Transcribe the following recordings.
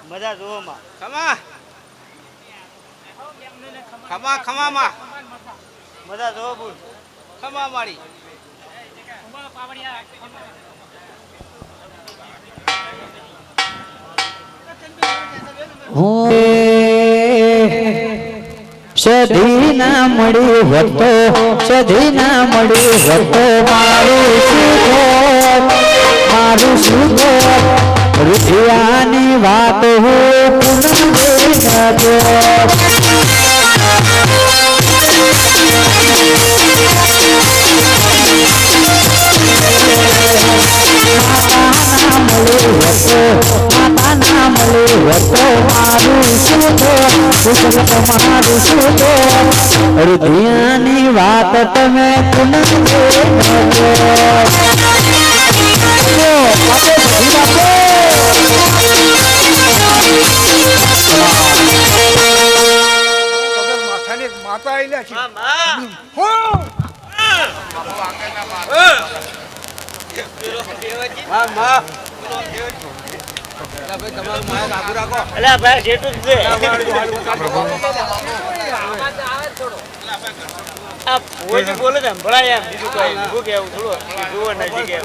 મજા જોવો માં. ખમા ખમા ખમા માં મજા જોવો બોલ. ખમા મારી સધી ના મળી હતો સધી ના મળી હતો મારું સુખો રૂપિયાની વાત હું માતા ના મળી હતો મારું સુખો મારું સુખો રૂપિયાની વાત તમે માતા આઈલા છે અલ્યા ભાઈ જેટલું જ છે. આ ભોજ બોલે છે ભળાય એમ બીજું કઈ ઊભું કેવું થોડું જુઓ નજીક એમ.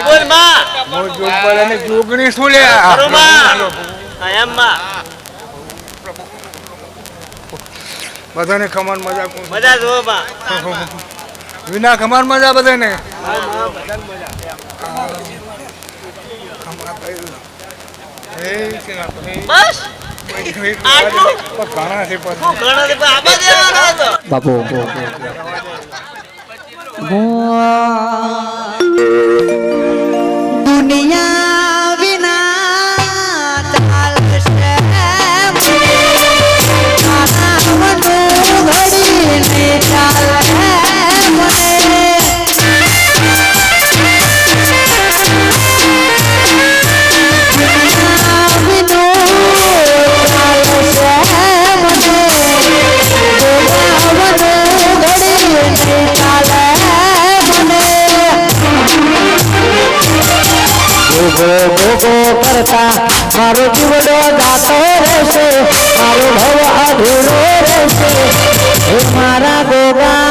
બોલ માં. જોગણી શું લે ખરું માં. હા એમ માં. બધાને ખમાન મજા મજા જોવો માં. વિના ખમાન મજા બધાને બસ આટલું ઘણા છે શું ઘણો છે પણ આબા દેવાનો હતો. બાપુ દુનિયા વિના ચાલશે ઘડી નહીં ચાલે કરતા મારો જીવડો જાતો રહેશે મારો ભવ અધૂરો રહેશે હે મારા ગોગા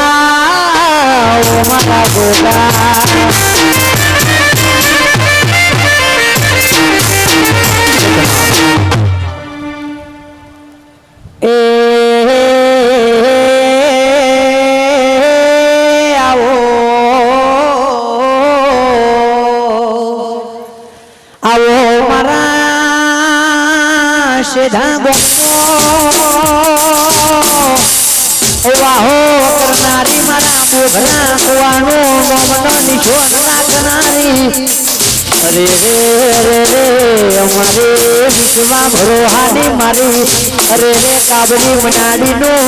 ઓ મારા ગોગા વાહો કરનારી મારા મોઘલા કુવાનું મોમનો નિશોન રાખનારી અરે રે રે રે અમારે વિશ્વા ભરોહાની મારી અરે રે કાબલી મનાડીનું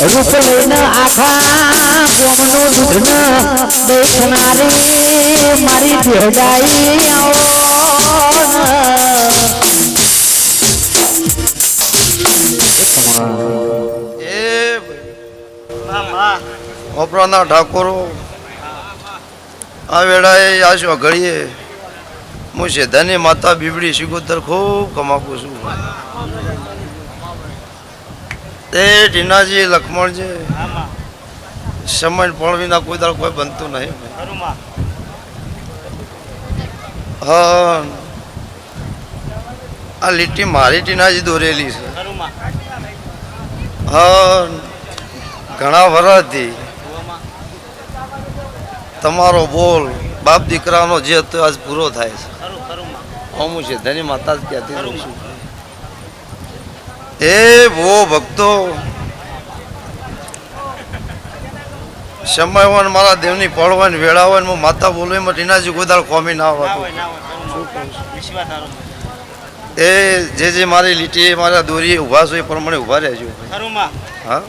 રૂપ લઈને આખા ગોમનું દૂધને દેખનારી મારી ભેડાઈ આવો ઓપરાના ઠાકોરો આ વેળાએ આશો ઘડીએ હું શેધાની માતા બીબડી શિગોતર ખૂબ કમાકું છું તે ટીનાજી લક્ષ્મણજી સમય પળવીના કોઈ દાળ કોઈ બનતું નહીં હા આ લીટી મારી ટીનાજી દોરેલી છે હા ઘણા વર્ષથી તમારો બોલ બાપ દીકરાનો જે હતો આજ પૂરો થાય છે હું છે ધની માતા જ કહેતી રહું છું એ વો ભક્તો સમયવાન મારા દેવની પડવાન વેળાવાન હું માતા બોલવામાં ટીનાજી ગોદાળ કોમી ના આવતો એ જે મારી લીટી મારા દોરી ઊભા છો એ પ્રમાણે ઊભા રહેજો હા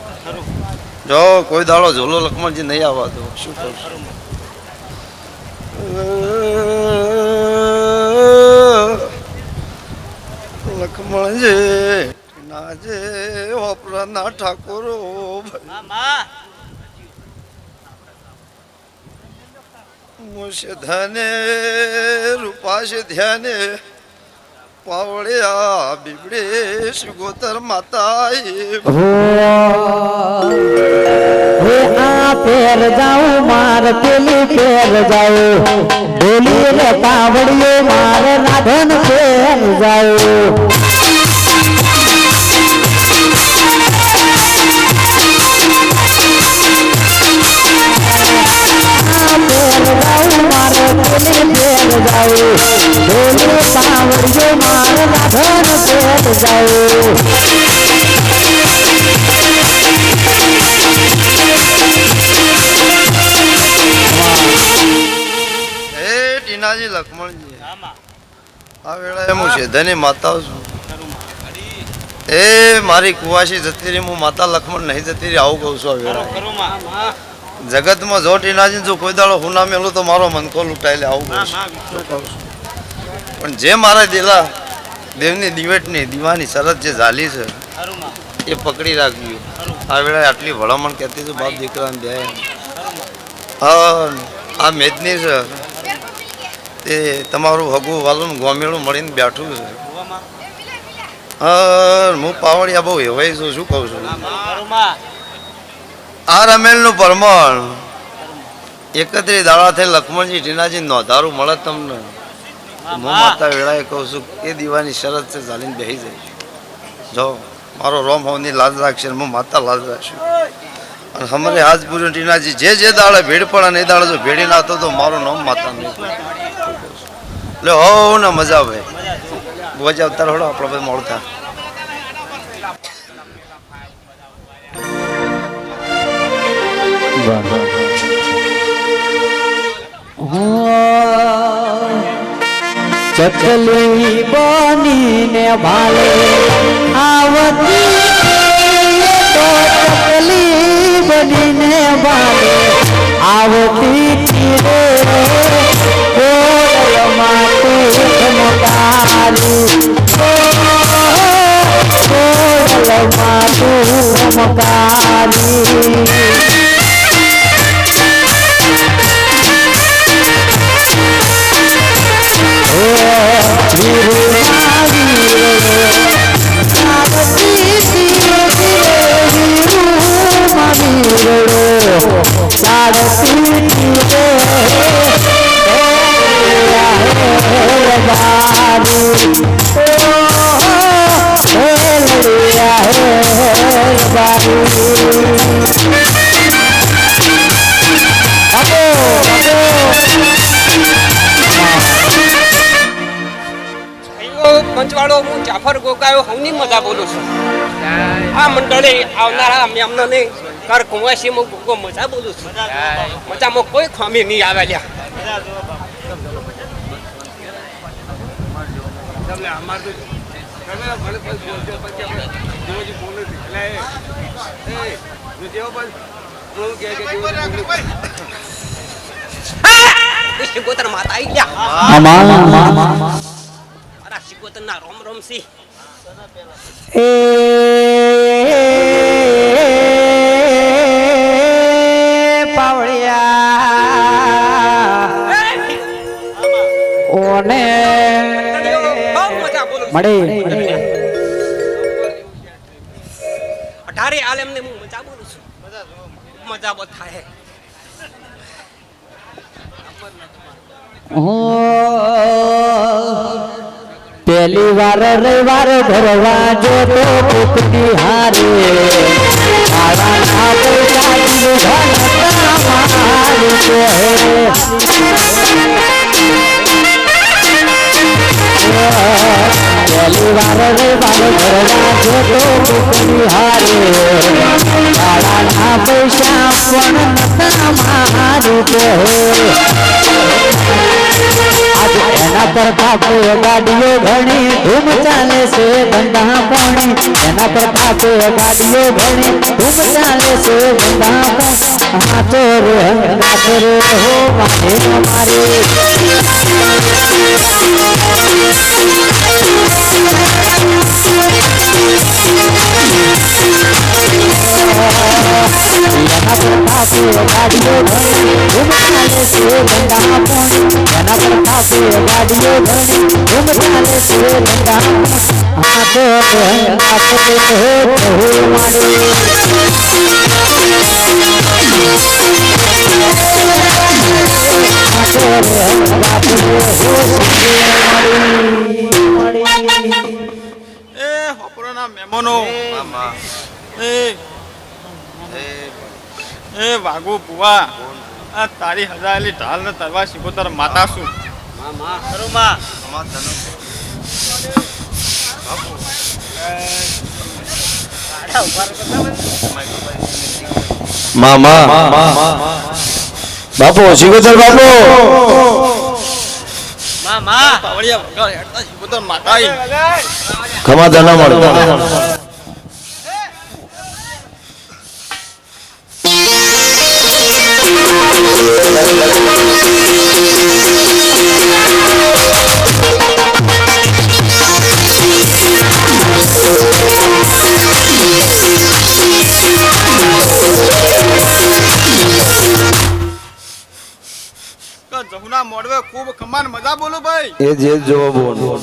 જો કોઈ દાડો ઝોલો લક્ષ્મણજી નહીં આવવા દો શું કરું લક્ષ્મણજી નાજે ઓપરાના ઠાકોરો મુશ ધને રૂપાશ ધ્યાને પાવળ્યા બીબડે ગોતર માતાએ હે આ પેર જાઉં માર પેલી પેર જાઉં ડોલી રે પાવડીઓ માર રાધન પેર જાઉં હે ટીનાજી લક્ષ્મણજી આ વેળાએ હું શેધાની માતા છું એ મારી કુવાસી જતી રહી હું માતા લક્ષ્મણ નહીં જતી રહી આવું કહું છું આ વેળાએ જગતમાં જો ટીનાજી જો કોઈ દાડો હું ના મેલું તો મારો મનકો લૂંટાઈ લે આવું કહું છું પણ જે મારા દિલા દેવની દિવેટની દીવાની શરત જે ઝાલી છે એ પકડી રાખજો આ વેળાએ આટલી ભલામણ કહેતી છું બાપ દીકરાને બે હા આ મેદની છે તે તમારું હગું વાલું ગોમેળું મળીને બેઠું છે હા હું પાવડિયા બહુ હેવાઈ છું શું કહું છું આ રમેલનું પરમણ 31 દાડા થઈ લક્ષ્મણજી ટીનાજી નોંધારું મળે તમને હું માતા વેળાએ કહું છું એ દીવાની શરત છે ચાલીને બેસી જાય જો મારો રોમ હોવાની લાજ રાખશે હું માતા લાજ રાખશું અને અમારે હાજપુરી ટીનાજી જે દાડે ભીડ પડે ને એ દાડે જો ભેડી ના તો મારું નામ માતા નહીં એટલે હો ને મજા આવે બોજા અવતાર હોડો આપણે બધું મળતા ચકલી બનીને ભાલે આવતી તો ચકલી બનીને ભાલે આવતી તીરે કોળમાં તું મકારી કોળમાં તું મકારી પંચવાડો હું જાફર ગોગાયો હવની મજા બોલું છું આ મંડળે આવનારા મેમને કર કુંવાસી હું ગોગો મજા બોલું છું મજામાં કોઈ ખામી નહીં આવે લ્યા શિકોતર માતા આવી ગયા શિકોતરના રોમ રોમ સી પાવળિયા ઓને મળે 18 આલમ ને હું મજા બોલું છું મજા બહુ થાય પહેલી વાર રવિવાર ભરવા જો તો પુતરી હારે મારા ના પૈસા મારું તો પહેલી વાર રવિવાર ભરવા જો તો પુતરી હારે મારા ના પૈસા પણ નતા મારું તો એના પર પાપે ગાડીઓ ઘણી ધૂમ ચાલે છે ધંધા પાણી એના પર પાપે ગાડીઓ ઘણી ધૂમ ચાલે છે ધંધા પાણી હાથો રે હો મારે મારે એના પ્રતાપે ગાડીઓ ઘણી ધૂમ ચાલે છે ગંગા પોણી એના પ્રતાપે ગાડીઓ ઘણી ધૂમ ચાલે છે ગંગા હાથે હાથે માડી એ હોપરોના મહેમાનો એ વાગુ બુવા આ તારી હજારેલી ઢાલ ને તરવા શીખોતર માતા શું ખરું બાપુ શિકોતર બાપુ પાવડિયા વગાડ હેડતા શીખોતર માતા ખમા ધના મળે જમુના મોડવે ખૂબ ખમાન મજા બોલો ભાઈ એ જે જોવો બોલ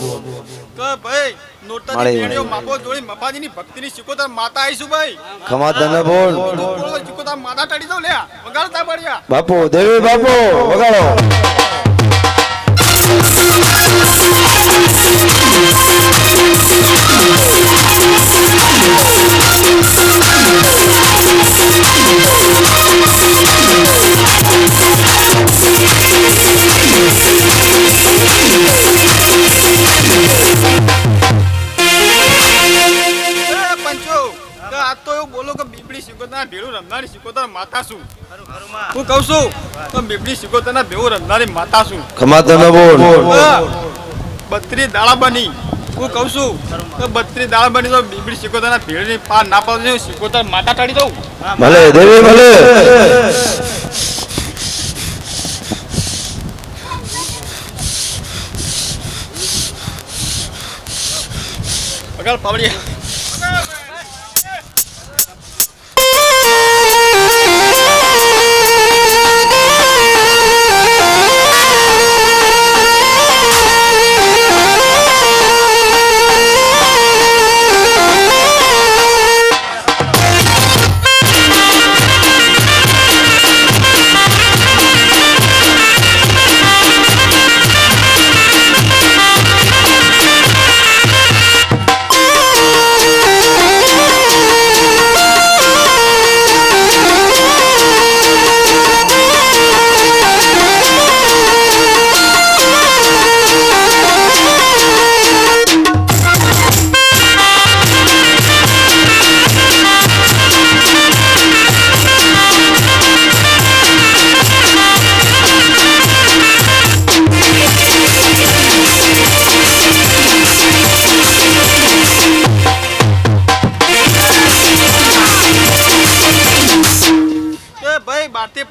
કે ભાઈ નોટની પેડીઓ માપો જોડી મફાજીની ભક્તિની શીખોતર માતા આવીશું ભાઈ ખમા ધના બોલ શીખોતર માતા ટડી દો લે વગાડતા પડ્યા બાપુ દેવી બાપુ વગાડો માતા શું હું કહું છું તો બીબડી શીખોતરના ભેવું રમનારી માતા શું ખમા ધના બોલ 32 દાડા બની હું કહું છું તો 32 દાડા બની તો બીબડી શીખોતરના ભેળની પાર ના પાડે શીખોતર માતા ટળી દઉં ભલે દેવી ભલે વગાડ પાવડિયા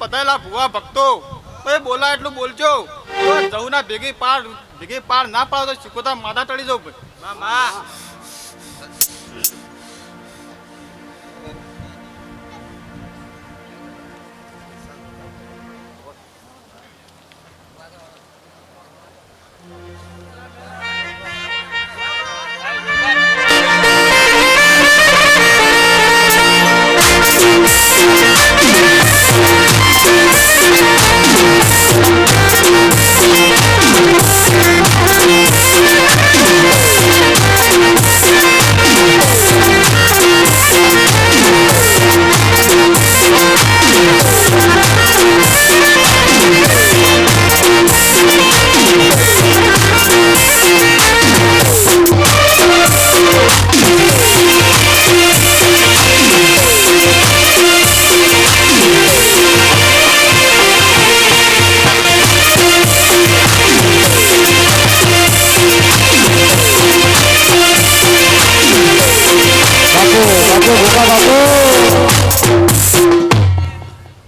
પતાયેલા ભુવા ભક્તો ભાઈ બોલા એટલું બોલજો જહુના ભેગી પાર ના પાડો તો શીખોતર માતા ટળી જાવ ભાઈ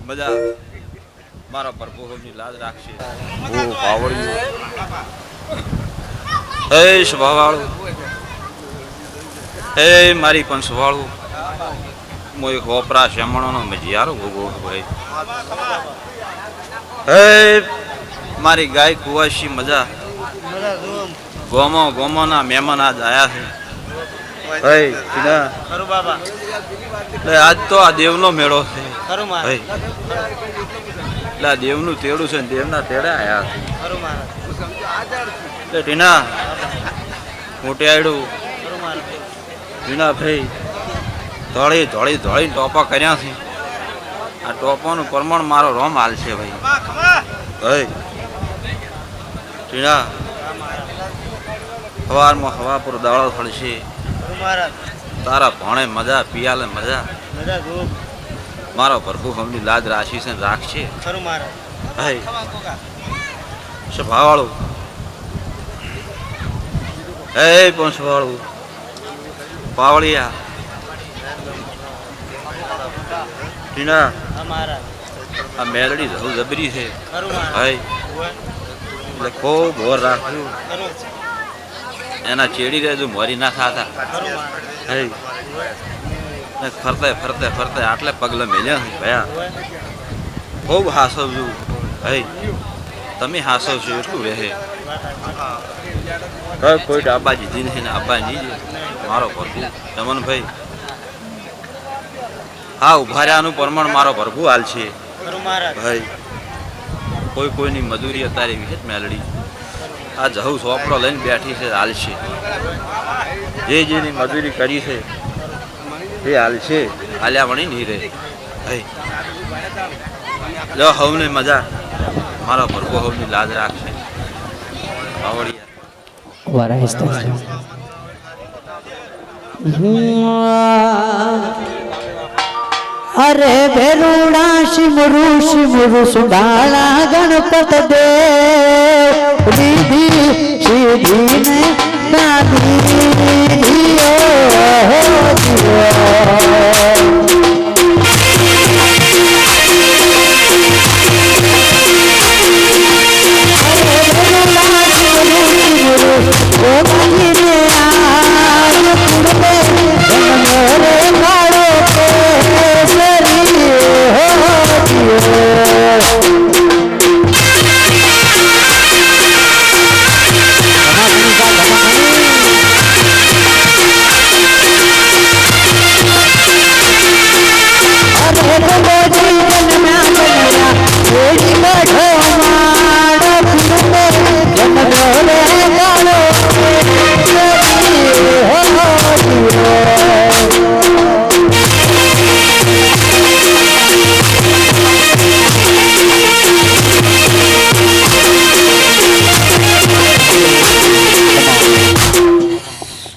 બધા મારા પ્રભુની લાજ રાખશે ઓ પાવડિયું હે સ્વભાવાળું હે મારી પણ સ્વભાળું મોય ખોપરા શમણોનો મજિયારો ભોગવો ભાઈ હે મારી ગાય કુવાશી મજા ગોમોના મહેમાન આજ આયા છે હે ટીના ખરું બાબા એટલે આજ તો આ દેવનો મેળો છે ખરું હે એટલે આ દેવનું તેડું છે ને દેવના તેડે આયા છે ખરું મારા એટલે ટીના મોટે આયડું ટીના ભાઈ ધોળી ટોપા કર્યા છે આ ટોપાનું પ્રમાણ મારો રોમ હાલ છે ભાઈ હે ટીના સવારમાં હવા પર દાળો થળશે તારા ભણે મજા પિયાલે મજા મારો પ્રભુ હમની લાજ રાશિ છે રાખશે ખરું મારા હે સભાવાળું હે પણ સભાવાળું પાવળિયા ટીના આ મેલડી જહુ જબરી છે હે એટલે ખૂબ ઓર રાખ્યું એના ચેડી રહેજો મોરી ના ખાતા હે ને ફરતે આટલે પગલે મેલ્યા ભયા ખૂબ હાસવજો હે તમે હાસવશો એટલું રહે કોઈ ડાબા જીધી નહીં ને આબા નહીં મારો પ્રભુ ચમન ભાઈ હા ઉભા રહ્યાનું પ્રમાણ મારો પ્રભુ હાલ છે ભાઈ કોઈની મજૂરી અત્યારે વિશે મેલડી આ જહુ સોપડો લઈને બેઠી છે હાલ છે જેની મજૂરી કરી છે એ હાલ છે હાલ્યા વણી નહીં રહે ભાઈ લો હવને મજા મારો પ્રભુ હવની લાજ રાખશે બાવળિયા અરે ભેરુડા શિમરુ સુડાળા ગણપત દેવ દીધી સીધીને દાદી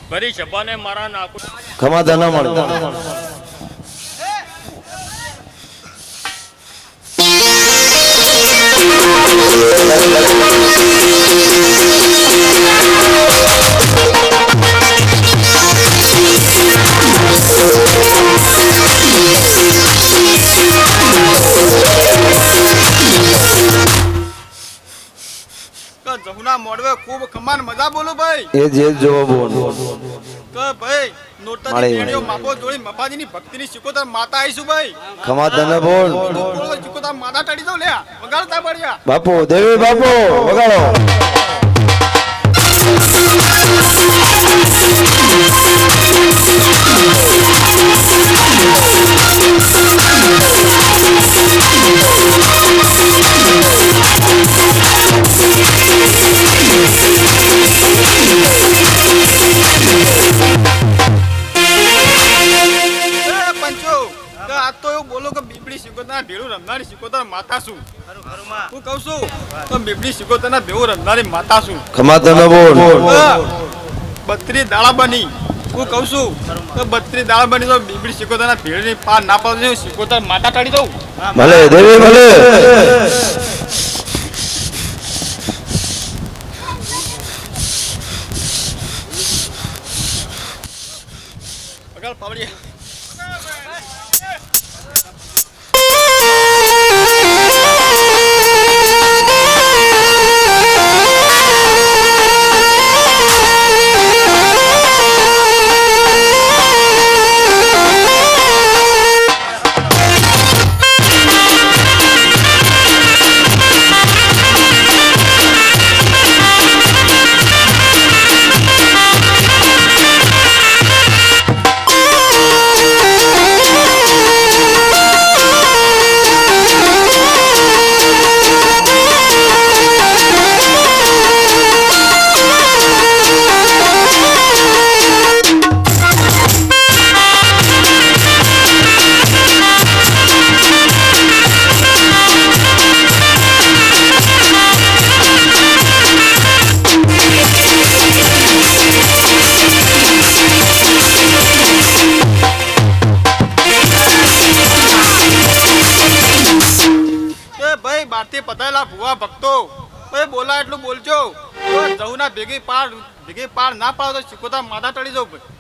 ભરી છપાને મારા નાખું ખમા ધના મળે જહુના મોડવે ખૂબ ખમાન મજા બોલો ભાઈ એ જે જોવો બોલ તો ભાઈ નોરતાની પેડીઓ માપો જોડી મફાજીની ભક્તિની શિકોતર માતા આવીશું ભાઈ ખમા ધના બોલ શિકોતર માતા ટડી દો લે વગાડતા પડ્યા બાપુ દેવી બાપુ વગાડો પંચો આ તો એવું બોલો કે બીબડી શિકોતરના ભેળું રમનારી શિકોતર માતા છું હું કહું છું તો બીબડી શિકોતરના ભેળું રમનારી માતા છું ખમા ધના બોલ 32 દાળા બની હું કહું છું તો 32 દાળા બની તો બીબડી શિકોતરના ભેળની પાર ના પાડે શિકોતર માતા કાઢી દઉં ભલે દેવી ભલે વગાડ પાવડિયા તો એ બોલા એટલું બોલજો તો જવું ના ભેગી પાર ના પાડો તો શીખોતા માથા ટળી જાવ ભાઈ.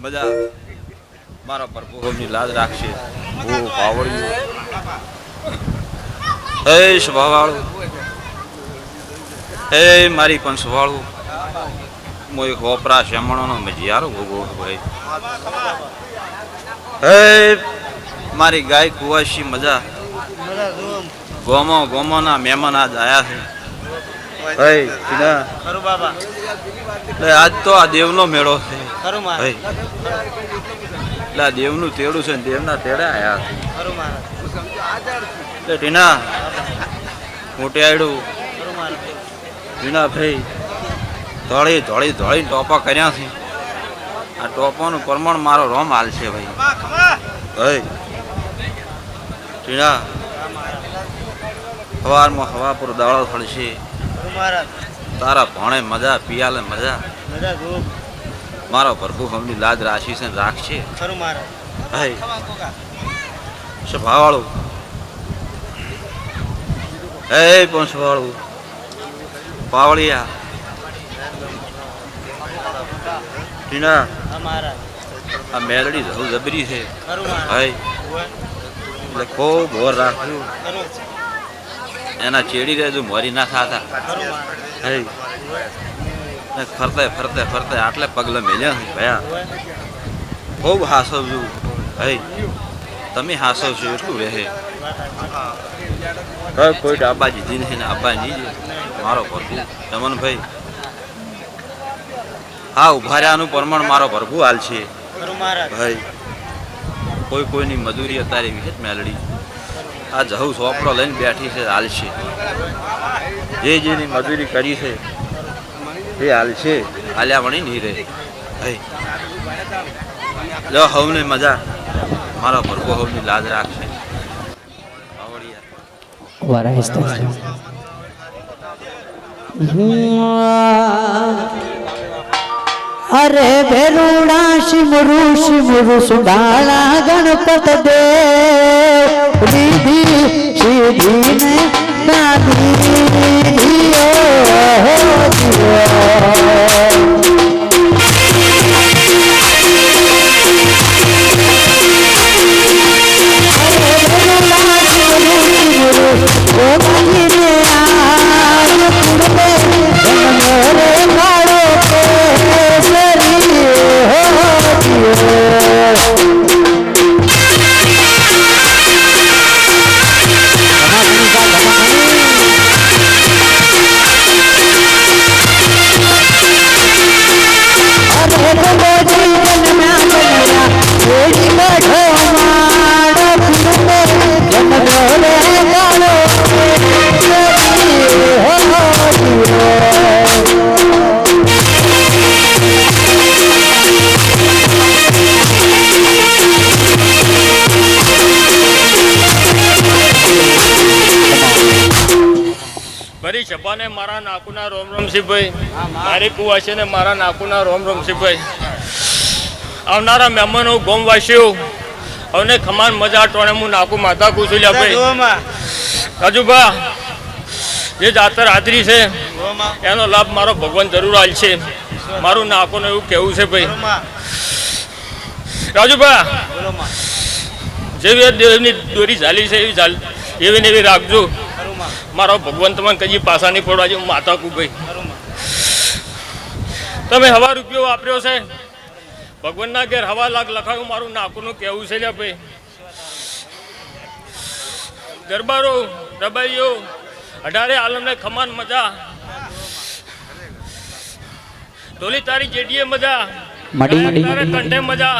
બધા મારા પ્રભુની લાજ રાખશે. હું પાવડિયું હે સ્વભાવાળું, હે મારી પણ સ્વભાળું, મોય હોપરા શમણોનો મજિયારો ભોગવો ભાઈ. હે મારી ગાય કુવાશી મજા, ગોમોના મહેમાન આજ આયા છે. હે સીધા આજ તો આ દેવનો મેળો છે. એટલે આ દેવનું તેડું છે ને દેવના તેડા આયા છે. ટીના મોટી આયડું ટીના ભાઈ ધોળી ધોળી ધોળી ટોપા કર્યા છે. આ ટોપાનું પ્રમાણ મારો રોમ હાલ છે ભાઈ. ભાઈ ટીના સવારમાં હવા પર દાળો થળશે. તારા ભણે મજા પિયાલે મજા. મારો પ્રભુ હમની લાજ રાશી છે રાખશે. ભાઈ સ્વભાવાળું, હે પણ સ્વભાવાળું પાવળિયા ટીના આ મેલડી જવું જબરી છે ભાઈ. એટલે ખૂબ ઓર રાખ્યું એના ચેડી રહેજો મોરી ના થતા. હે ફરતે ફરતે ફરતે આટલે પગલે મેલ્યા ભયા. ખૂબ હાસવજો. હે તમે હાસવશો એટલું રહે. કોઈ ડાબા જીધી નથી ને આબા નહીં મારો પ્રભુ ચમનભાઈ. હા ઉભા રહ્યાનું પ્રમાણ મારો પ્રભુ હાલ છે ભાઈ. કોઈની મજૂરી અત્યારે એવી છે મેલડી. આ જહુ સોપડો લઈને બેઠી છે હાલશે. જેની મજૂરી કરી છે એ હાલશે. હાલ્યા વણી નહીં રહે. ભાઈ લો હવને મજા. મારો પ્રભુ હવની લાજ રાખશે. અરે ભેરુડા શિમરુ સુડાળા ગણપત દેવ રીધિ સીધીને દાદી મારી છપાને મારા નાકુના રોમ રોમ શિવભાઈ. મારી કુવાસીને મારા નાકુના રોમ રોમ શિવભાઈ. આવનારા મહેમાનો ગોમવાસીઓ હવે ખમાન મજા ટોણે હું નાકુ માતા કુસુલ્યા ભાઈ. રાજુભા જે જાતર હાજરી છે એનો લાભ મારો ભગવાન જરૂર આલ છે. મારું નાકોને એવું કહેવું છે ભાઈ. રાજુભા જેવી દેવની દોરી ઝાલી છે એવી ને એવી રાખજો. મારો ભગવાન તમને કદી પાછા નહીં પડવા જો માતા કુભાઈ. તમે હવા રૂપિયો વાપર્યો છે ભગવાનના ઘેર હવા લાખ લખાયું મારું નાકુનું કહેવું છે લે ભાઈ. દરબારો રબાઈઓ 18 આલમને ખમાન મજા. ઢોલી તારી જેડીએ મજા તારે કંઠે મજા.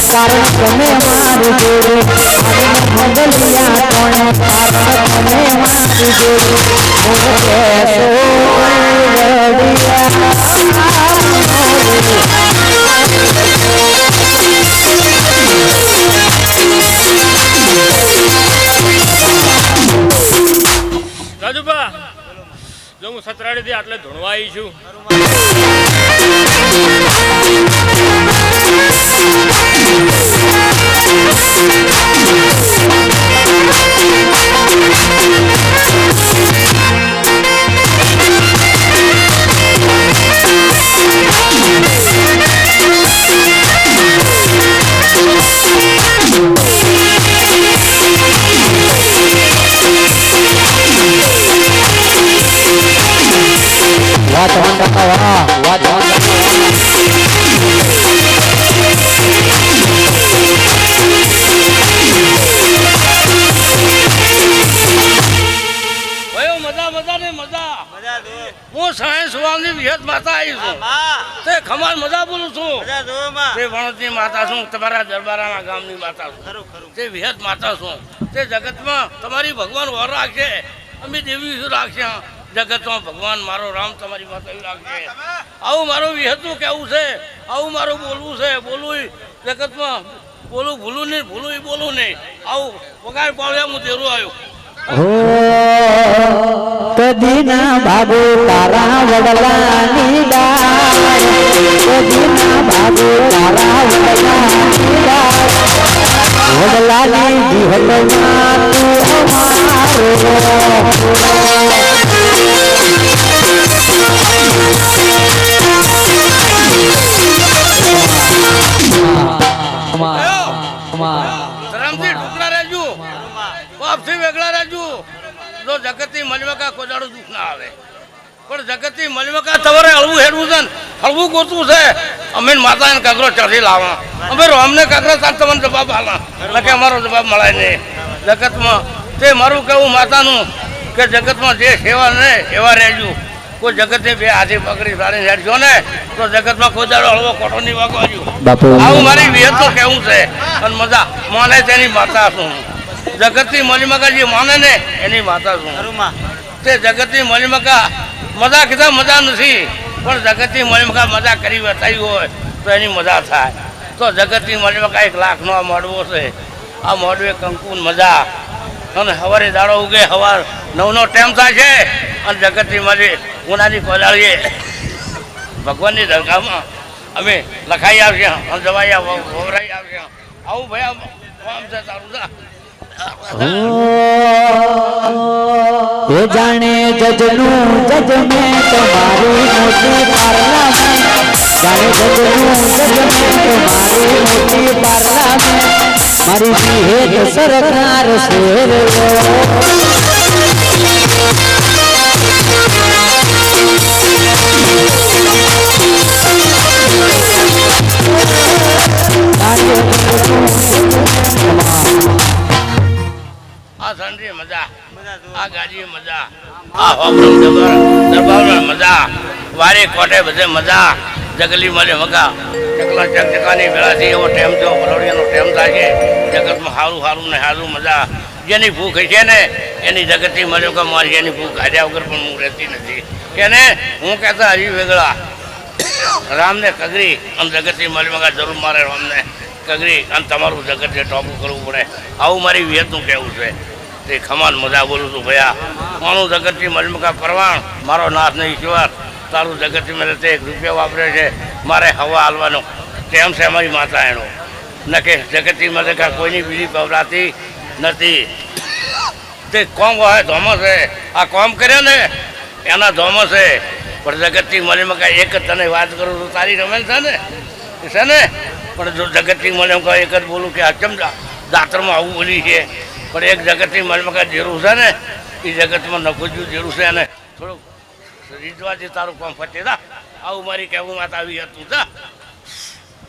કારણ તમે મારી જોડે મંગલિયા કોણે કારણ તમે મારી જોડે રાજુભા જો હું સતરાડીથી આટલે ધૂણવા આવી છું. વાત હું સાયન્સ વાળની વિહત માતા આવી છું તે ખમાન મજા બોલું છું તે વણોદની માતા છું તમારા દરબારાના ગામની માતા છું તે વિહત માતા છું તે જગતમાં તમારી ભગવાન વર રાખશે અમે દેવી શું રાખશે જગતમાં ભગવાન મારો રામ તમારી માતા એવું રાખશે. આવું મારું વિહતનું કહેવું છે આવું મારું બોલવું છે બોલવું જગતમાં બોલું ભૂલું નહીં ભૂલું બોલું નહીં આવું પગાર પાડ્યા હું તેરું આવ્યું. કદી ના ભાગો તારા વડલાની ડાળ કદી ના ભાગો તારા વડલાની ડાળ વડલાની વિહતમાં તું ધરમથી ઢોકળા રહેજો બાપથી વેગળા રહેજો. જો જગતની મલમકા કોદાળું દુઃખ ના આવે પણ જગતની મલમકા તમારે હળવું હેડવું છે ને હળવું ગોતવું છે. અમે માતાને કાગરો ચઢી લાવવા અમે રોમને કાગરો તાર તમને જવાબ હાલા એટલે અમારો જવાબ મળે નહીં જગતમાં. તે મારું કહેવું માતાનું કે જગતમાં જે સેવા ને એવા રહેજો. કોઈ જગતની બે હાથે પકડી સાડી હેડજો ને તો જગતમાં કોઈ દાડો હળવો કોટો નહીં વાગવાજો. આવું મારી વિહતનું કહેવું છે. અને મજા માને તેની માતા છું. જગતની મલિમકા જે માને ને એની માતા છું. તે જગતની મલિમકા મજા કીધા મજા નથી પણ જગતની મલિમકા મજા કરી બતાવી હોય તો એની મજા થાય. તો જગતની મલિમકા 1 લાખનો આ મોડવો છે. આ મોડવે કંકુન મજા અને સવારે દાડો ઉગે સવાર 9નો ટાઈમ થાય છે અને જગતની મળી ઉનાની કોદાળીએ ભગવાનની દરગાહમાં અમે લખાઈ આવશે અને જવાઈ વવરાઈ આવશે. આવું ભાઈ કામ છે તારું છે. એ જાણે જજનું જજમેન્ટ મારી મોટી પાર્લામેન્ટ જાણે જજનું જજમેન્ટ મારી મોટી પાર્લામેન્ટ મારી વિહેત સરકાર શેર આ સંડી મજા આ ગાડી મજા આ હોમરમ દરબાર મજા વારે કોટે બધે મજા જગલી મળે મગા ચકલા ચકચકાની વેળાથી એવો ટેમ થયો ફલોડિયાનો ટેમ થાય છે જગતમાં સારું સારું ને સારું મજા જેની ભૂખ છે ને એની જગતની મળ્યો કે મારી એની ભૂખ કાઢ્યા વગર પણ હું રહેતી નથી કે ને હું કહેતા હરી વેગળા રામને કગરી અને જગતની મળ્યો જરૂર મારે રામને કગરી અને તમારું જગત જે ટોપું કરવું પડે આવું મારી વિયતનું કહેવું છે તે ખમાન મજા બોલું છું ભયા મારું જગતથી મલમકા પરવાણ મારો નાથ નહીં ઈશ્વર તારું જગતથી મેં તે 1 રૂપિયો વાપરે છે મારે હવા હાલવાનો તેમ છે અમારી માતા એનો ન કે જગતથી મલમકા કોઈની બીજી પવરાતી નથી તે કોમ હોય ધોમો છે આ કોમ કર્યો ને એના ધોમો છે પણ જગતથી મલમકા એક જ તને વાત કરું છું તારી રમેલ છે ને પણ જો જગતથી મલમકા એક જ બોલું કે અચમ દાતરમાં આવું બોલી છે પણ એક જગતથી મલમકા જેરું છે ને એ જગતમાં નખોજ્યું જેરું છે અને થોડુંક રીતવાથી તારું કામ ફટે તા આવું મારી કહેવું વાત આવી હતું તા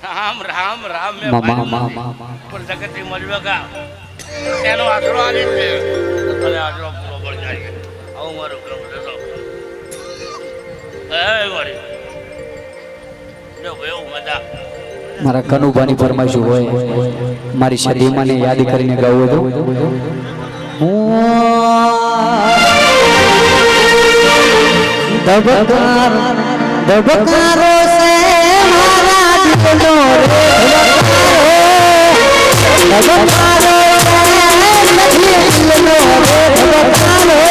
રામ રામ રામ મેં પણ જગતથી મલમકા એનો આશરો આલી છે તો તને આશરો પૂરો પડી જાય આવું મારું કેવું છે તો મારી જો એવું મજા મારા કનુભાની ફરમાઈશું હોય મારી સદીમાને યાદ કરીને ગાવું હતું ધબકાર ધબકારો છે મારા દિલનો રે ધબકારો નથી દિલનો રે ધબકારો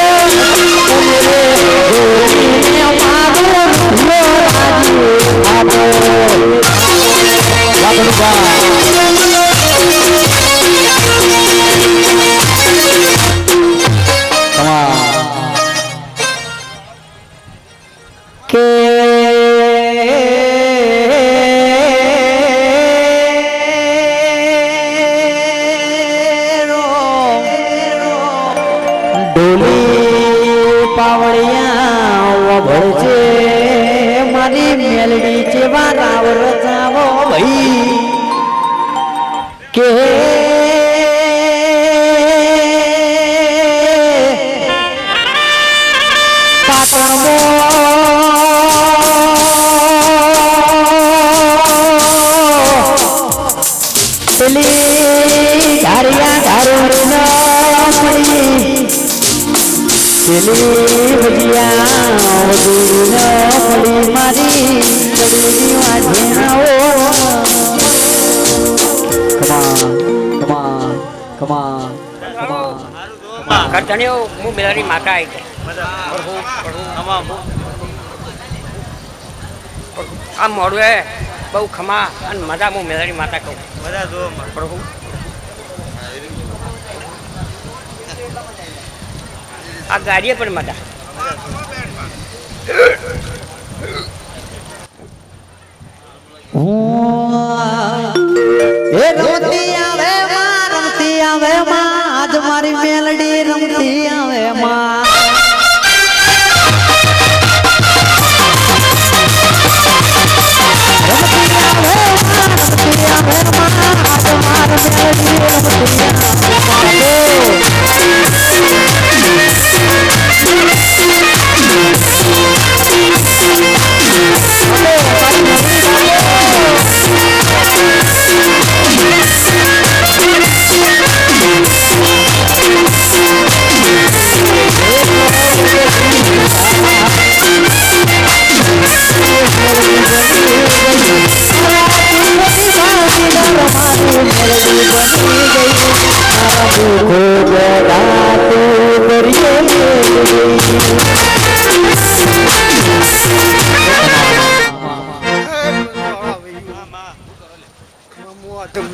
કરતણ્યો હું મેળાની માકા આવી આમ મોડું હે બહુ ખમા અને મજા હું મેળાની માતા કહું મજા જો પ્રભુ આ ગાડીએ પણ મજા રમતી આવે માં આજ મારી મેલડી રમતી આવે માં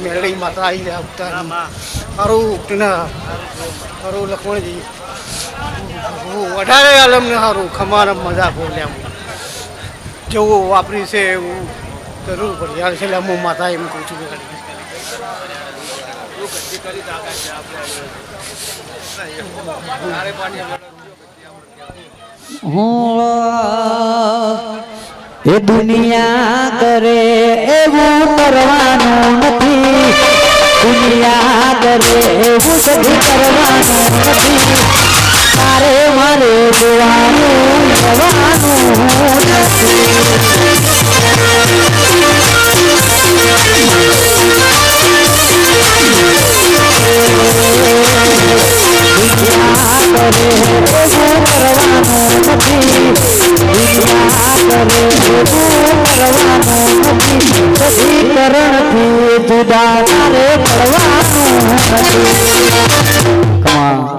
મેળડી માતા આવી આવતા સારું સારું લખમણજી હું વધારે આલમને સારું ખમારા મજા બોલ્યા જેવું વાપરી છે એવું જરૂર પડી યાર છે હું માતા એમ કહું છું એ દુનિયા કરે એવું કરવાનું નથી દુનિયા કરે એવું સભી કરવાનું નથી તારે મારે જોવાનું જવાનું નથી કરણથી જુદા પડવાનું નથી કમા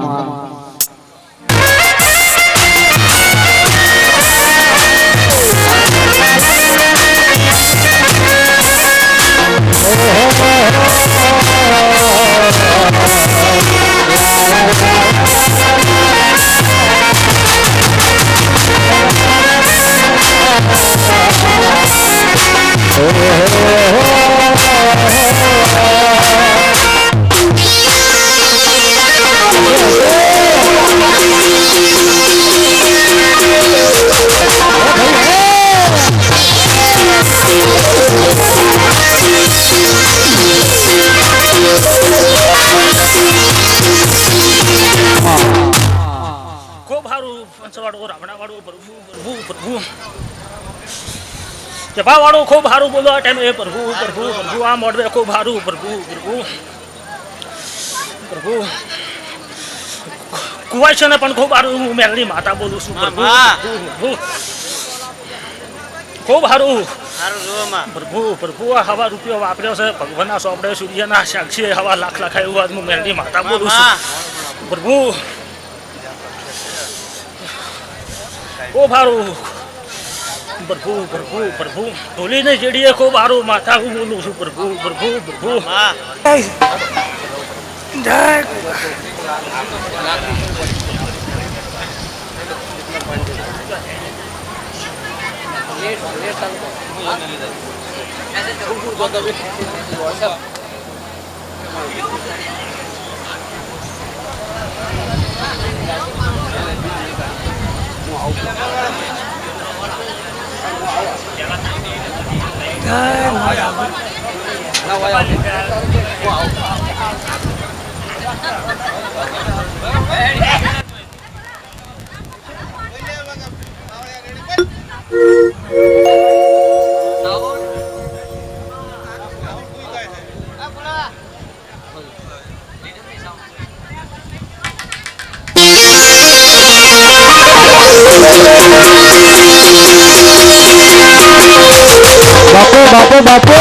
ખૂબ સારું પંચવાડું રામણાવાળું પ્રભુ પ્રભુ પ્રભુ જભાવાળું ખૂબ સારું બોલો આ ટાઈમે પ્રભુ પ્રભુ પ્રભુ આ મોડવે ખૂબ સારું પ્રભુ પ્રભુ પ્રભુ કુવાઈશોને પણ ખૂબ સારું હું મેલની માતા બોલું છું પ્રભુ પ્રભુ ખૂબ સારું પ્રભુ પ્રભુ આ હવા રૂપિયો વાપર્યો છે ભગવાનના સોપડે સૂર્યના સાક્ષી હવા લાખ લાખ એવું આજ હું મેલની માતા બોલું છું પ્રભુ ખૂબ સારું પ્રભુ પ્રભુ પ્રભુ ઢોલીને જેડીએ ખૂબ સારું માથા હું બોલું છું પ્રભુ પ્રભુ પ્રભુ જય બાપુ બાપુ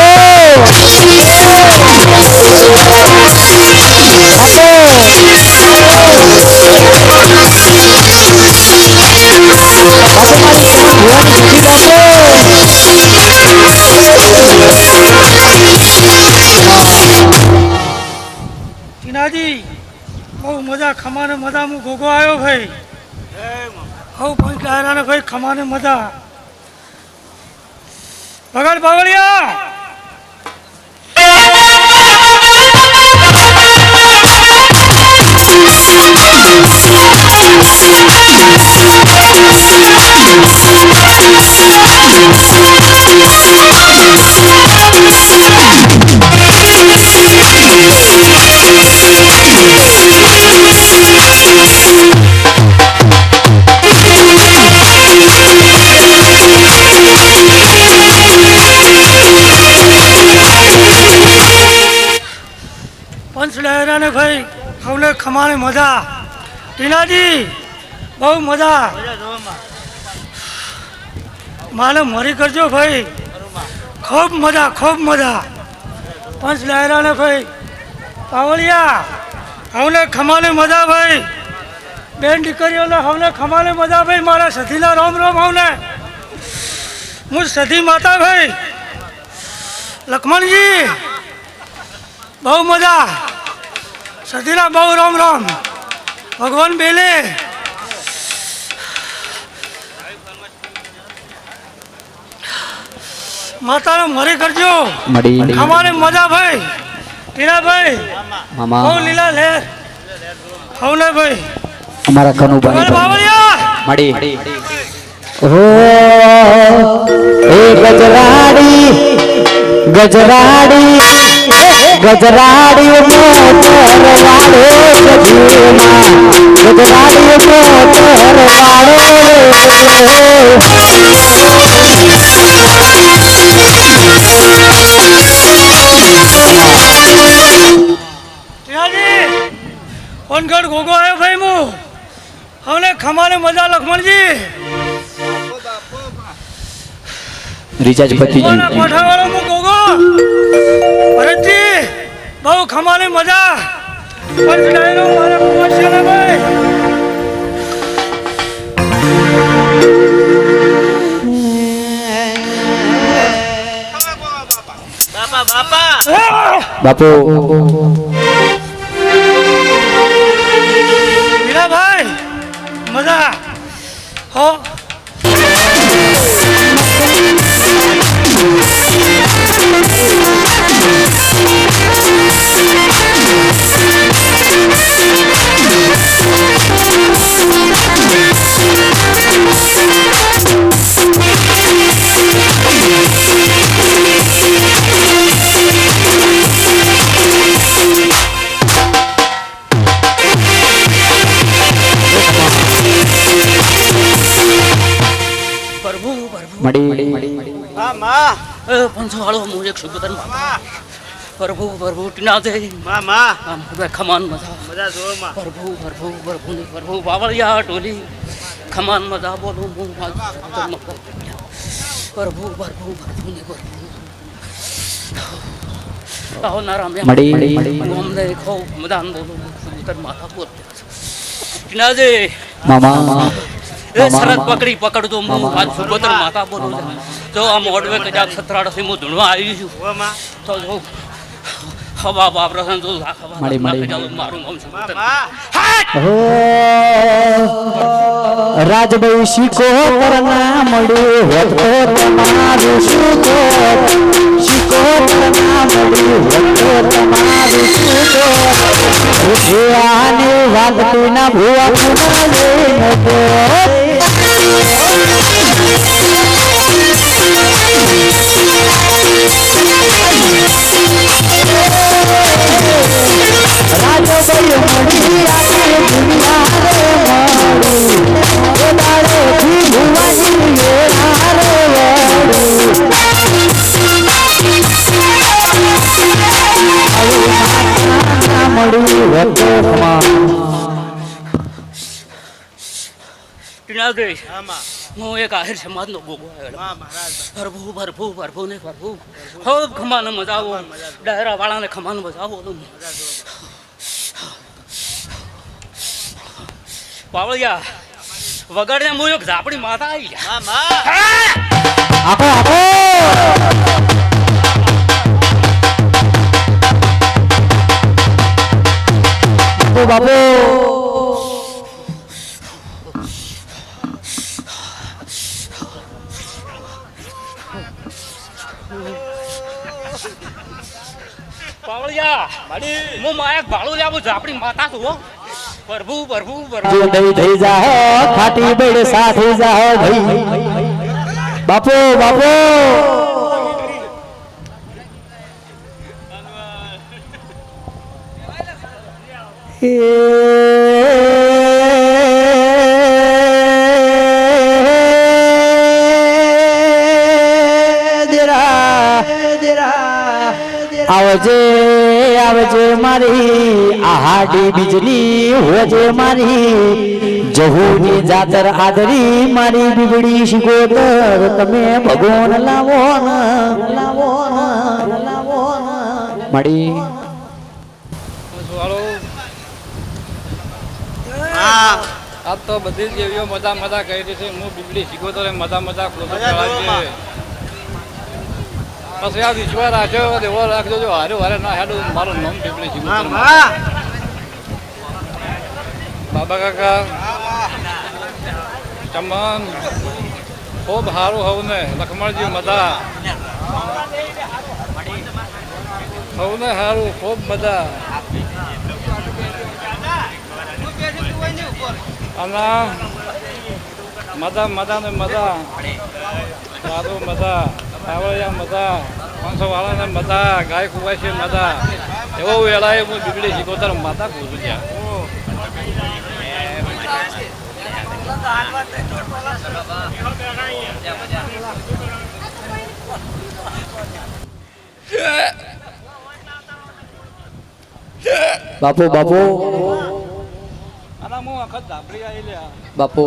ટીનાજી બહુ મજા ખમાને મજા હું ગોગો આવ્યો ભાઈ હવ પાંચ ડાયરાને ભાઈ ખમાને મજા ભગત બાવળિયા પંચ ડાયરાને ભાઈ હવલે ખમાને મજા ટીનાજી બહુ મજા માલે મરી કરજો ભાઈ ખૂબ મજા પંચ ડાયરાને ભાઈ પાવળિયા હવલે ખમાને મજા ભાઈ બેન દીકરીઓને હવલે ખમાને મજા ભાઈ મારા સધીના રોમ રોમ હવલે હું સધી માતા ભાઈ લક્ષ્મણજી બહુ મજા સધીના બહુ રામ રામ ભગવાન બેલે માતાને મરી કરજો મડી અમારે મજા ભાઈ ટીનાભાઈ મામા બહુ લીલા લે હવને ભાઈ અમારા કનુભાઈ બાવળિયા મડી ઓ એ ગજરાડી ગજરાડી ગજરાડી મોતર વાળો સજીમાં ગજરાડી મોતર ઓનગઢ ગોગો આવ્યો ભાઈ હું હવે ખમાને મજા લખમણજી રિચાર્જ પતી ગયું પઠાવાળો હું ગોગો ભરતજી બહુ ખમાની મજા પણ ડાયરો મારે પહોંચશે ને ભાઈ બાપુ મીરાભાઈ મજા હો મળી પંચવાળો હું એક શુદ્ધ પ્રભુ પ્રભુ ટીના દે ખમાન મજા પ્રભુ પ્રભુ પ્રભુ ને પ્રભુ બાવળિયા ટોલી ખમાન મજા બોલું હું પ્રભુ પ્રભુ પ્રભુ ને પ્રભુ આવનારા મેં મળી અમને ખો મદાન બોલું શુદ્ધ માતા બોલ ટીના દે મામા એ શરત પકડી પકડતો હું આજ સુગોતર માતા બોલું જો આ મોડવે કદાચ સતરાડથી હું ધૂણવા આવી છું તો જો હવા બાપરસન જો મળી મારું નામ સુગોતર રાજભાઈ શીખો કરના મળ્યું હોત તો તમારું શું તો શીખો કરના મળ્યું હોત તો તમારું શું તો ભૂવાની વાગતી ના ભૂવા પુના લઈને તો રાજભાઈ મળી આખી દુનિયા રે મળી એ દાડેથી ભુવાની વેળા રે વળી મળી વતો હું એક આહિર સમાજનો ગોગો પ્રભુ પ્રભુ પ્રભુ ને પ્રભુ ખૂબ ખમાને મજાવો ડાયરા વાળાને ખમાને મજાવો પાવળિયા વગડને હું એક ઝાપડી માતા આવી ગયા આપો આપો બાબુ પાવળિયા હું માયા ભાડું લાવું ઝાપડી માતા છું હો પ્રભુ પ્રભુ પ્રભુ દઈ થઈ જાહો ખાટી બેડ સાથી જાહો ભાઈ બાપુ બાપુ આવજે આવજે મારી આહાડી બીજલી હોજે મારી જહુની જાતર આદરી મારી બીબડી શિકોતર તમે ભગવાન લાવો મળી આ તો બધી જ દેવીઓ મજા મજા કરી રહી છે હું બીબડી શીખો તો મજા મજા પછી આ વિશ્વાસ રાખ્યો એવો રાખજો જો હારે હારે ના હેડું મારું નામ બીબડી શીખો બાબા કાકા ચમન ખૂબ સારું હોવું ને લક્ષ્મણજી મજા હોવું ને સારું ખૂબ મજા અને મજા મજા ને મજા સારું મજા આવળિયા મજા 500 વાળાને મજા ગાય કુવાય છે મજા એવો વેળાએ હું બીબડી શીખોતર માતા કહું છું ત્યાં બાપુ બાપુ અને હું વખત ધાબરી આવી લ્યા બાપુ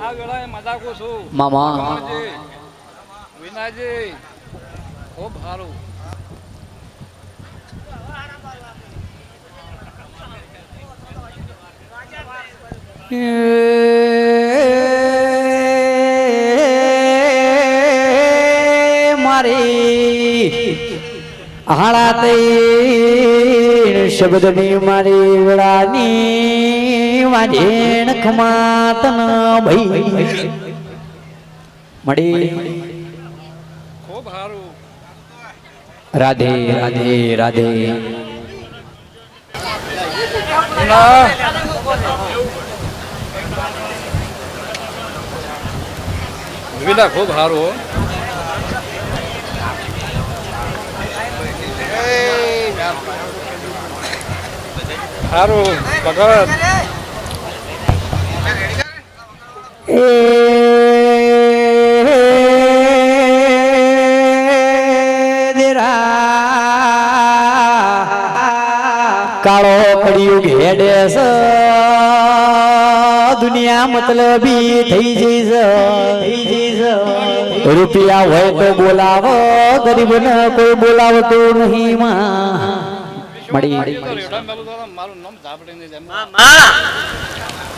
આ વેળાએ મજા કહું છું મામા વિનાજી ખૂબ સારું મારી હાળા તઈ શબ્દની મારી વેળાની વાજેણ ખમાતન ભાઈ મળી ખૂબ સારું. રાધે રાધે રાધે ના વિના ખૂબ સારું હો. સારું ભગત કાળો કડિયુગ હેડે છે દુનિયા મતલબી થઈ જઈશ રૂપિયા હોય તો બોલાવો ગરીબ ને કોઈ બોલાવતું નહીં માં મળી મારું નામ ધાબડીને જેમ કામ નહીં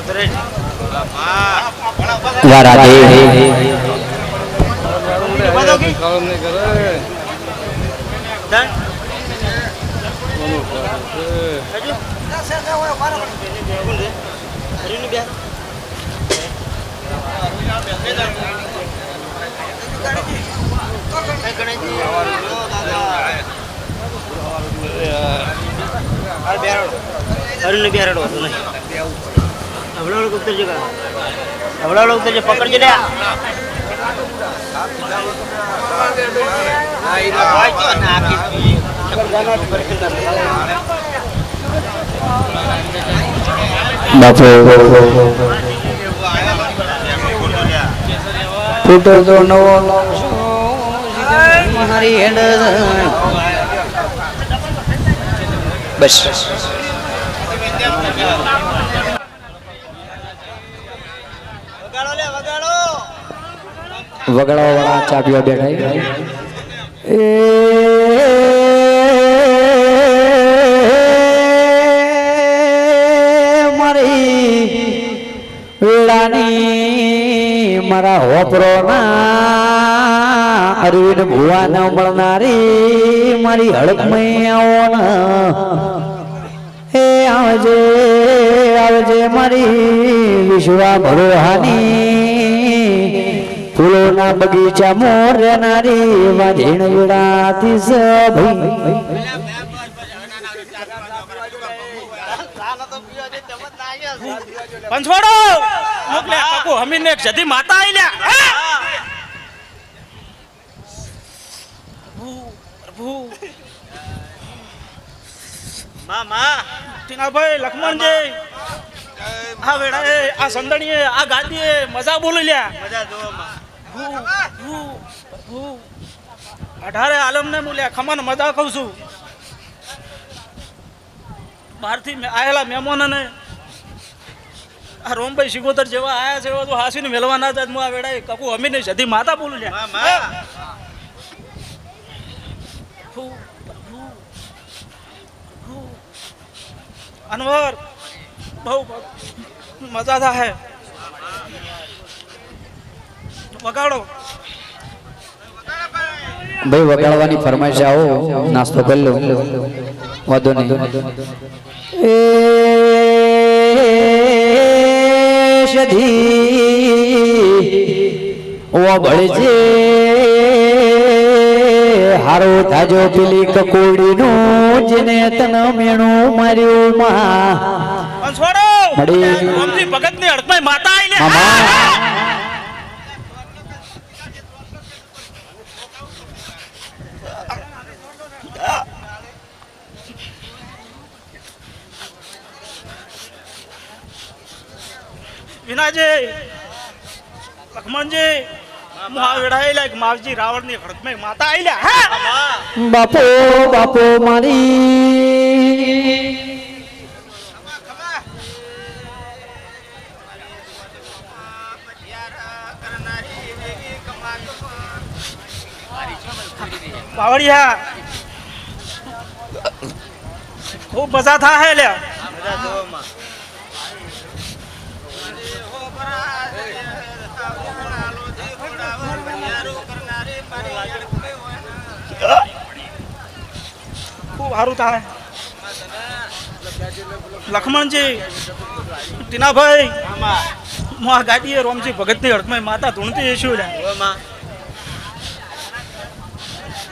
કરે. પકડજે લે બાપુ ફૂટર તો નવો મારી હેડ બસ વગાડવા વાળા ચાપીઓ બેઠા એ મારી વેળાની મારા હોપરો ના અરવિંદ ભુવા ન મળનારી મારી હડકમય આવો હે આવજે આવજે મારી વિશ્વા ભરોહાની ફૂલોના બગીચા મોર રહેનારી વાજેણ વેળાથી સભઈ પંચવાડો મોકલે કાકુ હમીને એક જદી માતા આઈલ્યા પ્રભુ મામા ટીનાભાઈ લખમણજી આ વેળાએ આ સંદણીએ આ ગાદીએ મજા બોલી લ્યા મજા જો પ્રભુ 18 આલમને મુલ્યા ખમન મજા કહું છું બહારથી આયેલા મહેમાનોને આ રોમભાઈ શિગોતર જેવા આયા છે એવા તો હાસીને મેળવા ના થાય. હું આ વેળાએ કાકુ અમીને જતી માતા બોલું લ્યા અનવર બહુ મજા થાય વગાડો ભાઈ વગાડવાની ફરમાઈશ આવો નાસ્તો કરી લો વાંધો નહીં એ ઓ ભળજે હારો થાજો પેલી કકોડીનું જેને તન મેણું માર્યું માં છોડો મળી ઓમજી ભગતની હડકમાં માતા આઈને વિનાજી લખમણજી મુહા વેડાયેલા એક માવજી રાવણની હડકમાં માતા આઈલા હા બાપો બાપો મારી બાવળિયા ખૂબ મજા થાય લ્યા ખૂબ સારું થાય લખમણજી ટીનાભાઈ હું આ ગાડીએ રોમજી ભગતની હડકમાં માતા ધૂણતી છું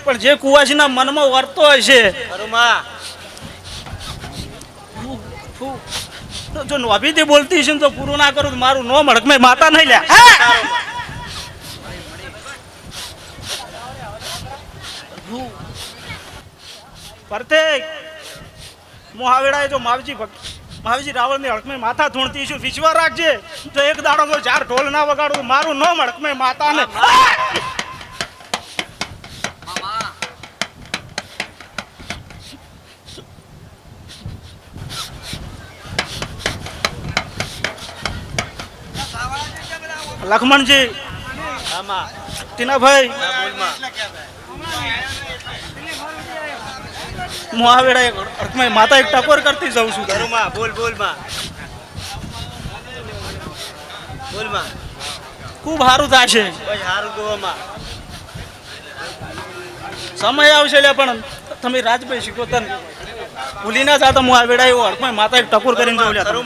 પણ જે કુવાસીના મનમાં વર્તો હશે જો નોભીથી બોલતી છે ને તો પૂરું ના કરું તો મારું નો હડકમાં માતા નહીં લ્યા પ્રત્યેક મોહાવેડાએ જો માવજી રાવણની હડકમાં માથા ધૂણતી છું વિશ્વાસ રાખજે જો એક દાડો જો 4 ઢોલ ના વગાડું તો મારું નો હડકમાં માતા ને લખમણજી ટીનાભાઈ હું આ વેળાએ અર્થમાં માતા એક ટકોર કરતી જાઉં છું ખૂબ સારું થશે સમય આવશે લે પણ તમે રાજભાઈ શીખો તને ભૂલી ના જાતા હું આ વેળાએ અર્થમાં માતા એક ટકોર કરીને જાઉં લે પ્રભુ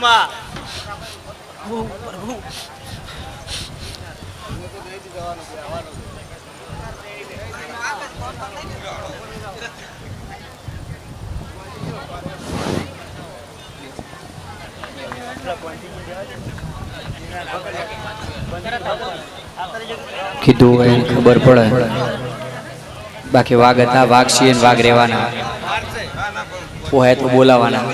કીધું હોય એને ખબર પડે બાકી વાઘ હતા વાઘ છીએ ને વાઘ રહેવાના પોહે તો બોલાવાના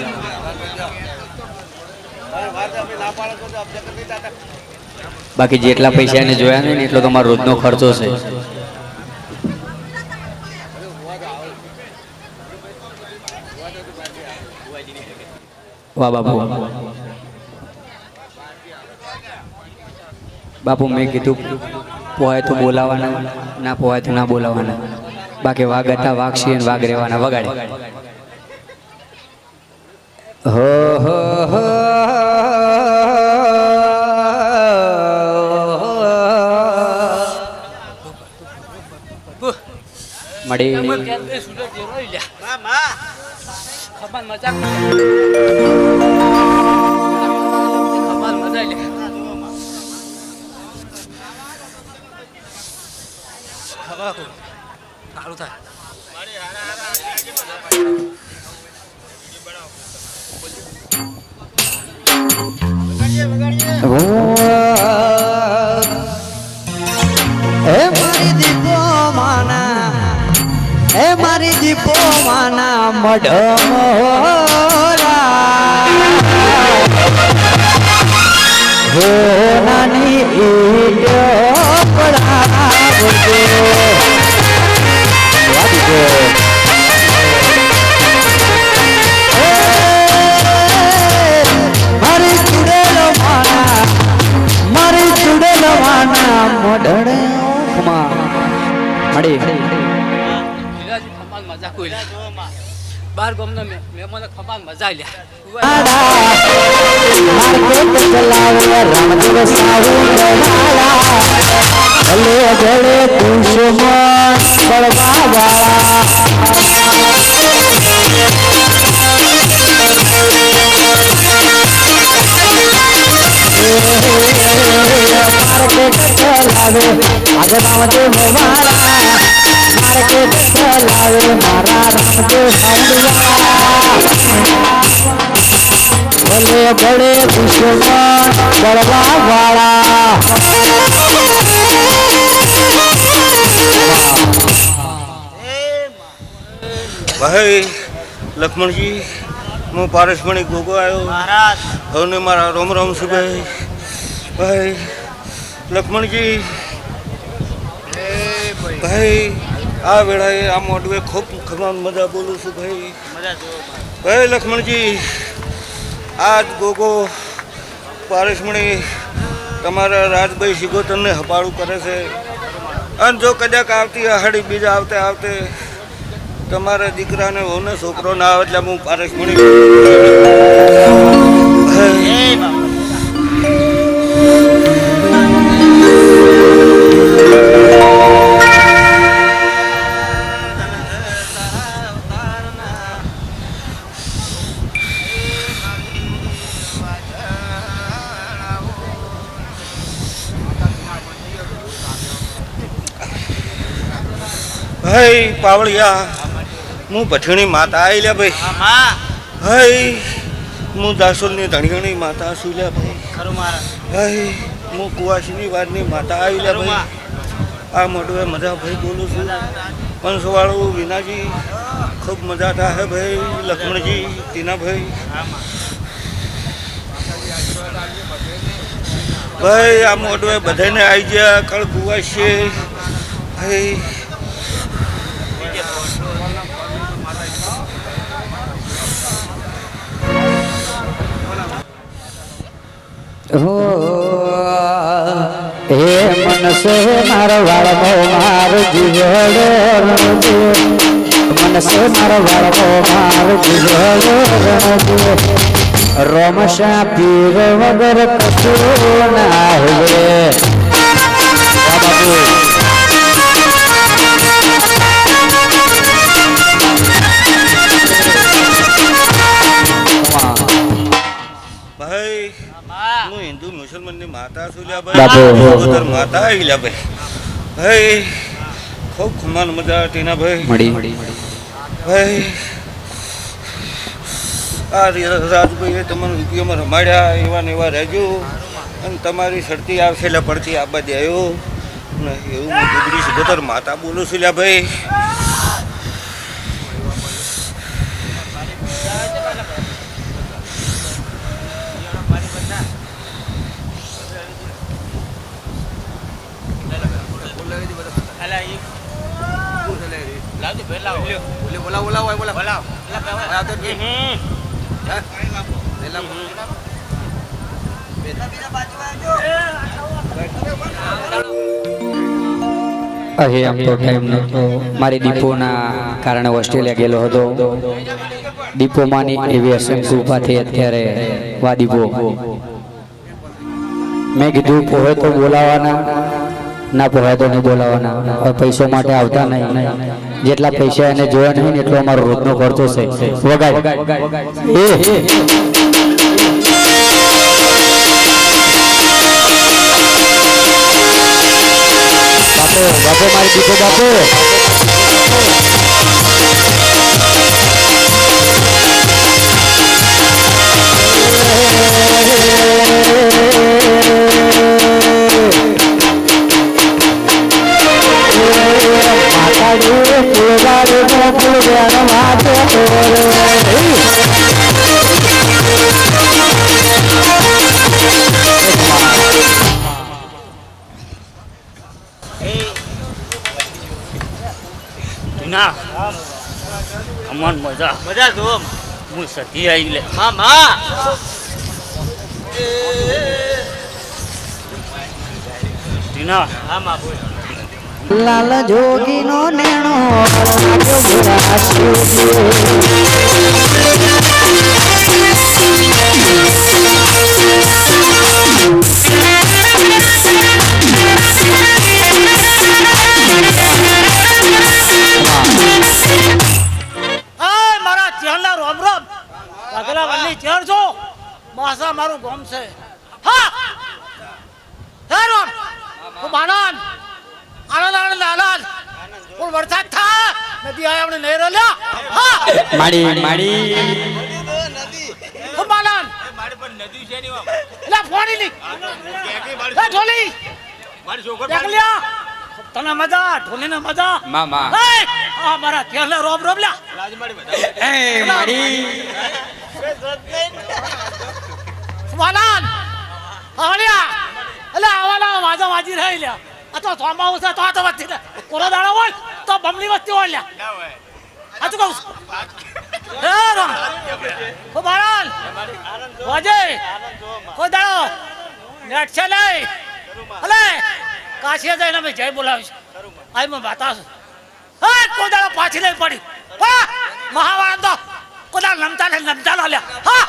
બાકી જેટલા પૈસા એને જોયા ને એટલો તમારો રોજનો ખર્ચો છે વાહ બાપુ બાપુ મેં કીધું પોહાય તો બોલાવાના ના પોહાય તો ના બોલાવાના બાકી વાઘ હતા વાઘ છીએ ને વાઘ રહેવાના વગાડે હો હો હો મળી ખબર મજાક સારું થાય મારી દીપો માના મઢ નાની ઈટ પડાવજો મારી ચુડેલો માના મોઢડે મળી મજા કોઈ બાર ગામના મહેમાનો ખબર મજા લ્યા ભલે બડે દુશ્મન બળવા વાળા ભાઈ લક્ષ્મણજી હું પારસમણી ગોગો આવ્યો હવે મારા રોમ રોમ છું ભાઈ લક્ષ્મણજી ભાઈ આ વેળાએ આ મોઢવે ખૂબ ખમાન મજા બોલું છું ભાઈ લક્ષ્મણજી આજ ગોગો પારસમણી તમારા રાજભાઈ શિગોતરને હપાળું કરે છે અને જો કદાચ આવતી અહાડી બીજા આવતે તમારા દીકરાને હોને છોકરો ના આવે એટલે હું પારસમણી ભાઈ પાવળિયા હું ભઠણી માતા આવી લ્યા ભાઈ ભાઈ હું દાસોલની ધણીની માતા છું લ્યા ભાઈ ભાઈ હું કુવાસીની વારની માતા આવી લ્યા ભાઈ આ મોટું મજા ભાઈ બોલું છું પંચવાળું વિનાજી ખૂબ મજા થાય ભાઈ લક્ષ્મણજી ટીનાભાઈ ભાઈ આ મોટું બધાને આવી ગયા કળ કુવાસી ભાઈ હો હે મનસે મારો વાળમો માર જીવડો રણજે મનસે મારો વાળમો માર જીવડો રણજે રોમશા પીર વગર કશું ના હવે બાબુ ભાઈ હું હિન્દુ મુસલમાનની માતા છું લ્યા ભાઈ માતા આવી લ્યા ભાઈ ભાઈ ખૂબ ખુમાન મજા ટીના ભાઈ ભાઈ આ રાજભાઈએ તમારા રૂપિયામાં રમાડ્યા એવા ને એવા રહેજો અને તમારી શરતી આવશે એટલે પડતી આ બાદ આવ્યો ને એવું હું ગુજરી સુગોતર માતા બોલું છું લ્યા ભાઈ અહીં આમ તો ટાઈમ નહોતો મારી દીપોના કારણે ઓસ્ટ્રેલિયા ગયેલો હતો દીપોમાંની એવી અસંખ્ય ઊભા થઈ અત્યારે વા દીપો મેં કીધું પોહે તો બોલાવાના ના પોહે તો નહીં બોલાવાના હવે પૈસો માટે આવતા નહીં જેટલા પૈસા એને જોયા નહીં એટલો અમારો રોજનો ખર્ચો છે વગાડ બાપો મારી દીપો બાપો ના અમન મજા મજા જો હું સતી આવી લે મામા ટીના હા મા બોલ લાલ જોગીનો નેણો મારા ચેહલા રોમ રોમ પગલા વલ્લી ચેર છો માસા મારું ગોમ છે હા હે રોમ ખૂબ આનંદ આનંદ આનંદ આનંદ ફૂલ વરસાદ થા નદી આયા આપણે નહીં રોલ્યા હા માડી ખૂબ આનંદ મારી પર નદી છે ની લે ફોડી લી લે ઢોલી મારી છોકર દેખ લ્યા તને મજા ઢોલી ને મજા મામા આ મારા ચેહલા રોમ રોમ લ્યા લાજ મારી બતા એ માડી વાલાન આવલિયા અલે આવાલા વાજો વાજી રહી લ્યા આ તો સોમા ઉસે તો આ તો વચ્ચે કોરો દાડો હોય તો બમણી વચ્ચે હોય લ્યા ના હોય આ તો કહું હે રામ ઓ બાળાન વાજે કોઈ દાડો નેટ છે લઈ અલે કાશીએ જઈને મેં જય બોલાવીશ આઈ મેં બાતા હા કોઈ દાડો પાછી નહીં પડી હા મહાવાળા તો કોદા નમતા લે લ્યા હા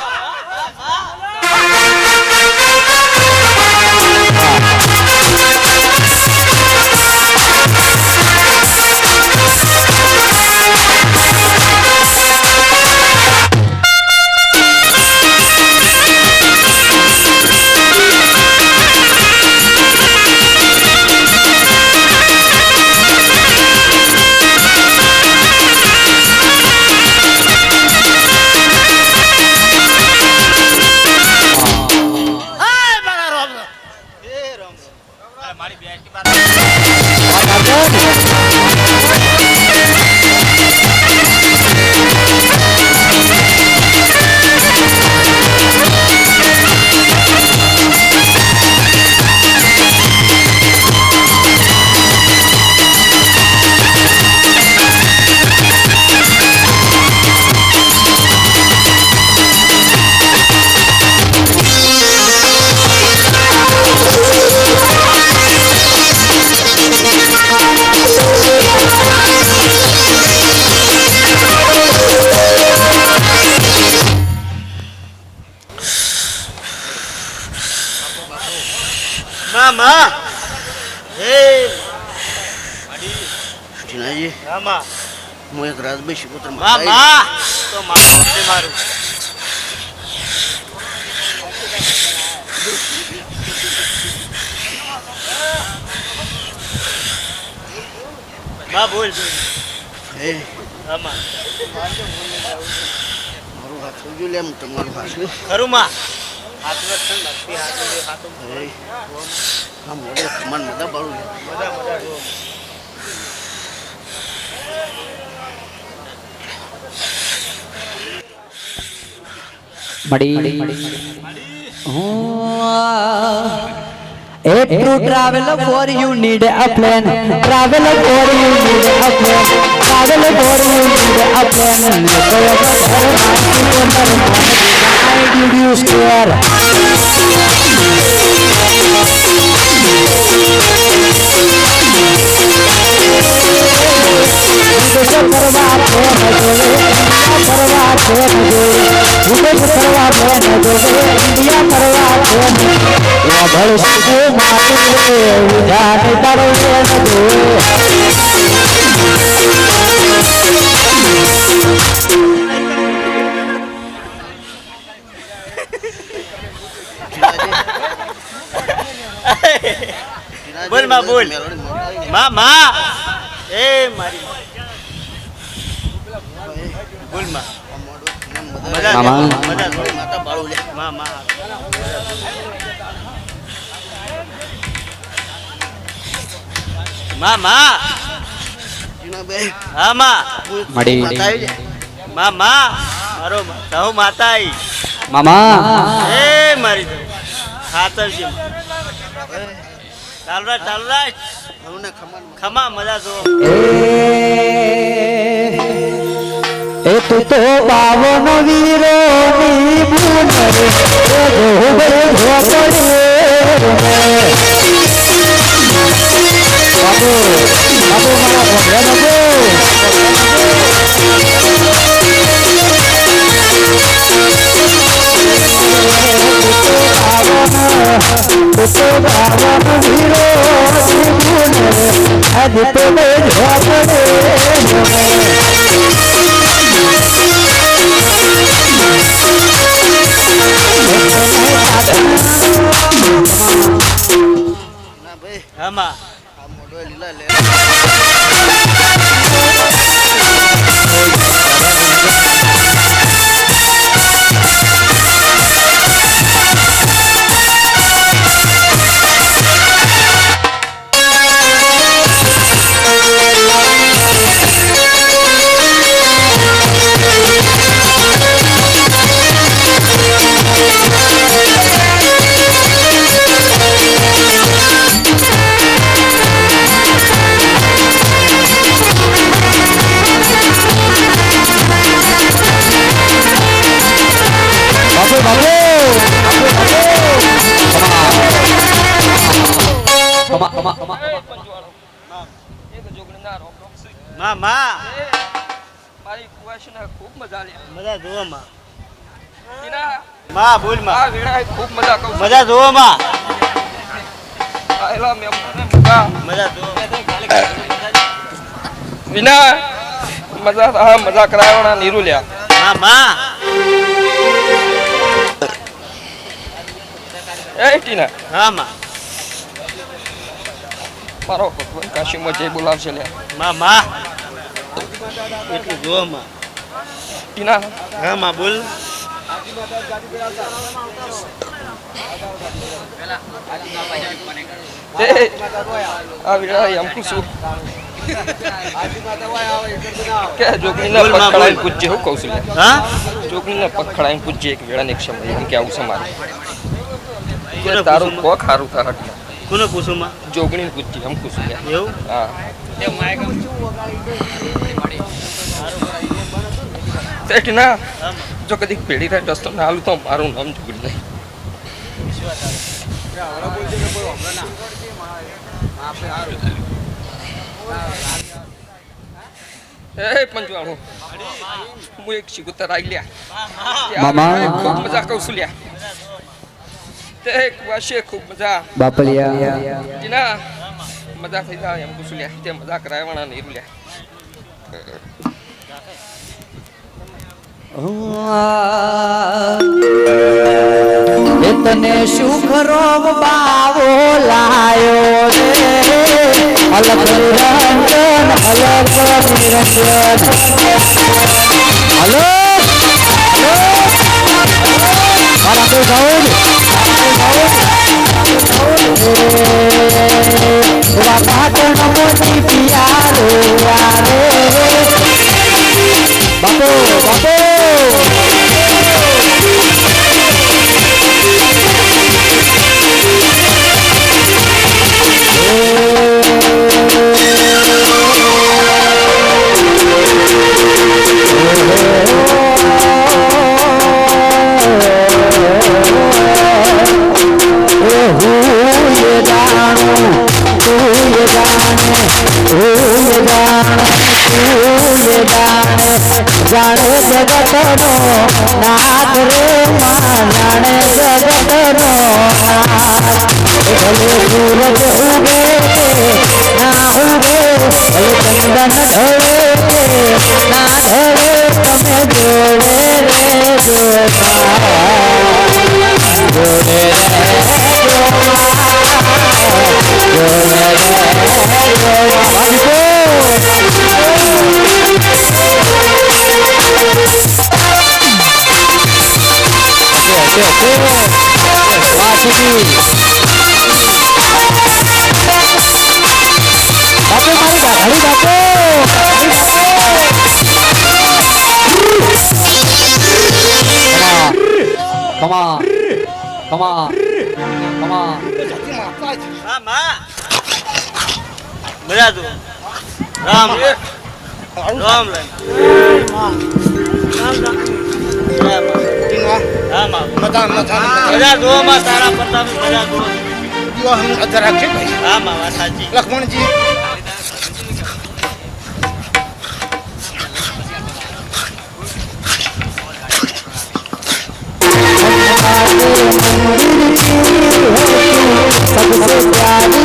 મામા હે ટીનાજી મામા હું એક રાજભાઈ શિકોતર મામા તો મારું માં બોલ હે મામા મારું હાથ જોઈ લે હું તમારું હાથ ખરું માં હાથમાં થન લગતી હાથો હે આ મોડે મન મદા બાળું મજા જો મડી A true traveler for you need a plan. Traveler for you need a plan. Traveler for you need a plan. I did you swear? બોલ માં બોલ મામા એ મારી બોલ માં મામા. માતા બાળું લે મામા મામા હા માં મડી મામા મારો સહુ માતા મામા એ મારી ખાતરજી ચાલ રાજ ખમા મજા જો એ તું તો બાવન વીરો ની બુન રે ધોબે ધોપડે બાબુ મારા ભગવાન આમાં મારી કુવાશીને ખૂબ મજા લે મજા જોવો માં ટીના માં બોલ માં આ વેળાએ ખૂબ મજા કહું છું. મજા જોવો માં આયલા મહેમાનને મજા મજા જોવો વિના મજા હા મજા કરાવવાના નીરુ લ્યા માં માં એ ટીના હા માં મારો ભગવાન કાશીમાં જય બોલાવશે લ્યા માં માં એટલું જોવો માં ટીના હા માં બોલ એ આ વેળાએ એમ કહું છું કે જોગણીના બોલ માં, પગ ખડાઈને બોલ. પૂજ્ય હું કહું છું લ્યા હા જોગણીના પગ ખડાઈને પૂજ્ય એક વેળાને એક સમય એમ કે આવું સમારે કોને કે તારું પૂછું કોક હારું થાય હટલા કોને પૂછું માં જોગણીને પૂજ્ય એમ કહું છું લ્યા એવું હા સેઠ ના જો કદી પેઢી થાય રસ્તો ના હાલું તો મારું નામ જોગણી નહીં એ પંચવાળો હું એક શિગુતર આવી લ્યા મામા. ખૂબ મજા કહું છું લ્યા તે એક વાશે ખૂબ મજા બાપલિયા જીના મજા થઈ જાય એમ કહું છું લ્યા તે મજા કરાવવાના નહીં લ્યા એ તને સુખ રોગ બાવો લાયો રે અલગ નિરંજન અલગ નિરંજન હલો મારા કોઈ ગાઉન એવા પાટણ મોતી પિયારો યારે બાપો બાપો જાણે જગતનો નાથ રે માં જાણે જગતનો નાથ ભલે સૂરજ ઉગે ના ઉગે ભલે ચંદન ઢળે ના ઢળે તમે જોડે રે જોતા જોડે રે Come on. Come on. Come on. હા માં મજા જોવો રામ રામ રામ હા માં મજા જોવો માં તારા પ્રતાપ મજા જોવો હા માં વાત સાચી લક્ષ્મણજી सबसे प्यारी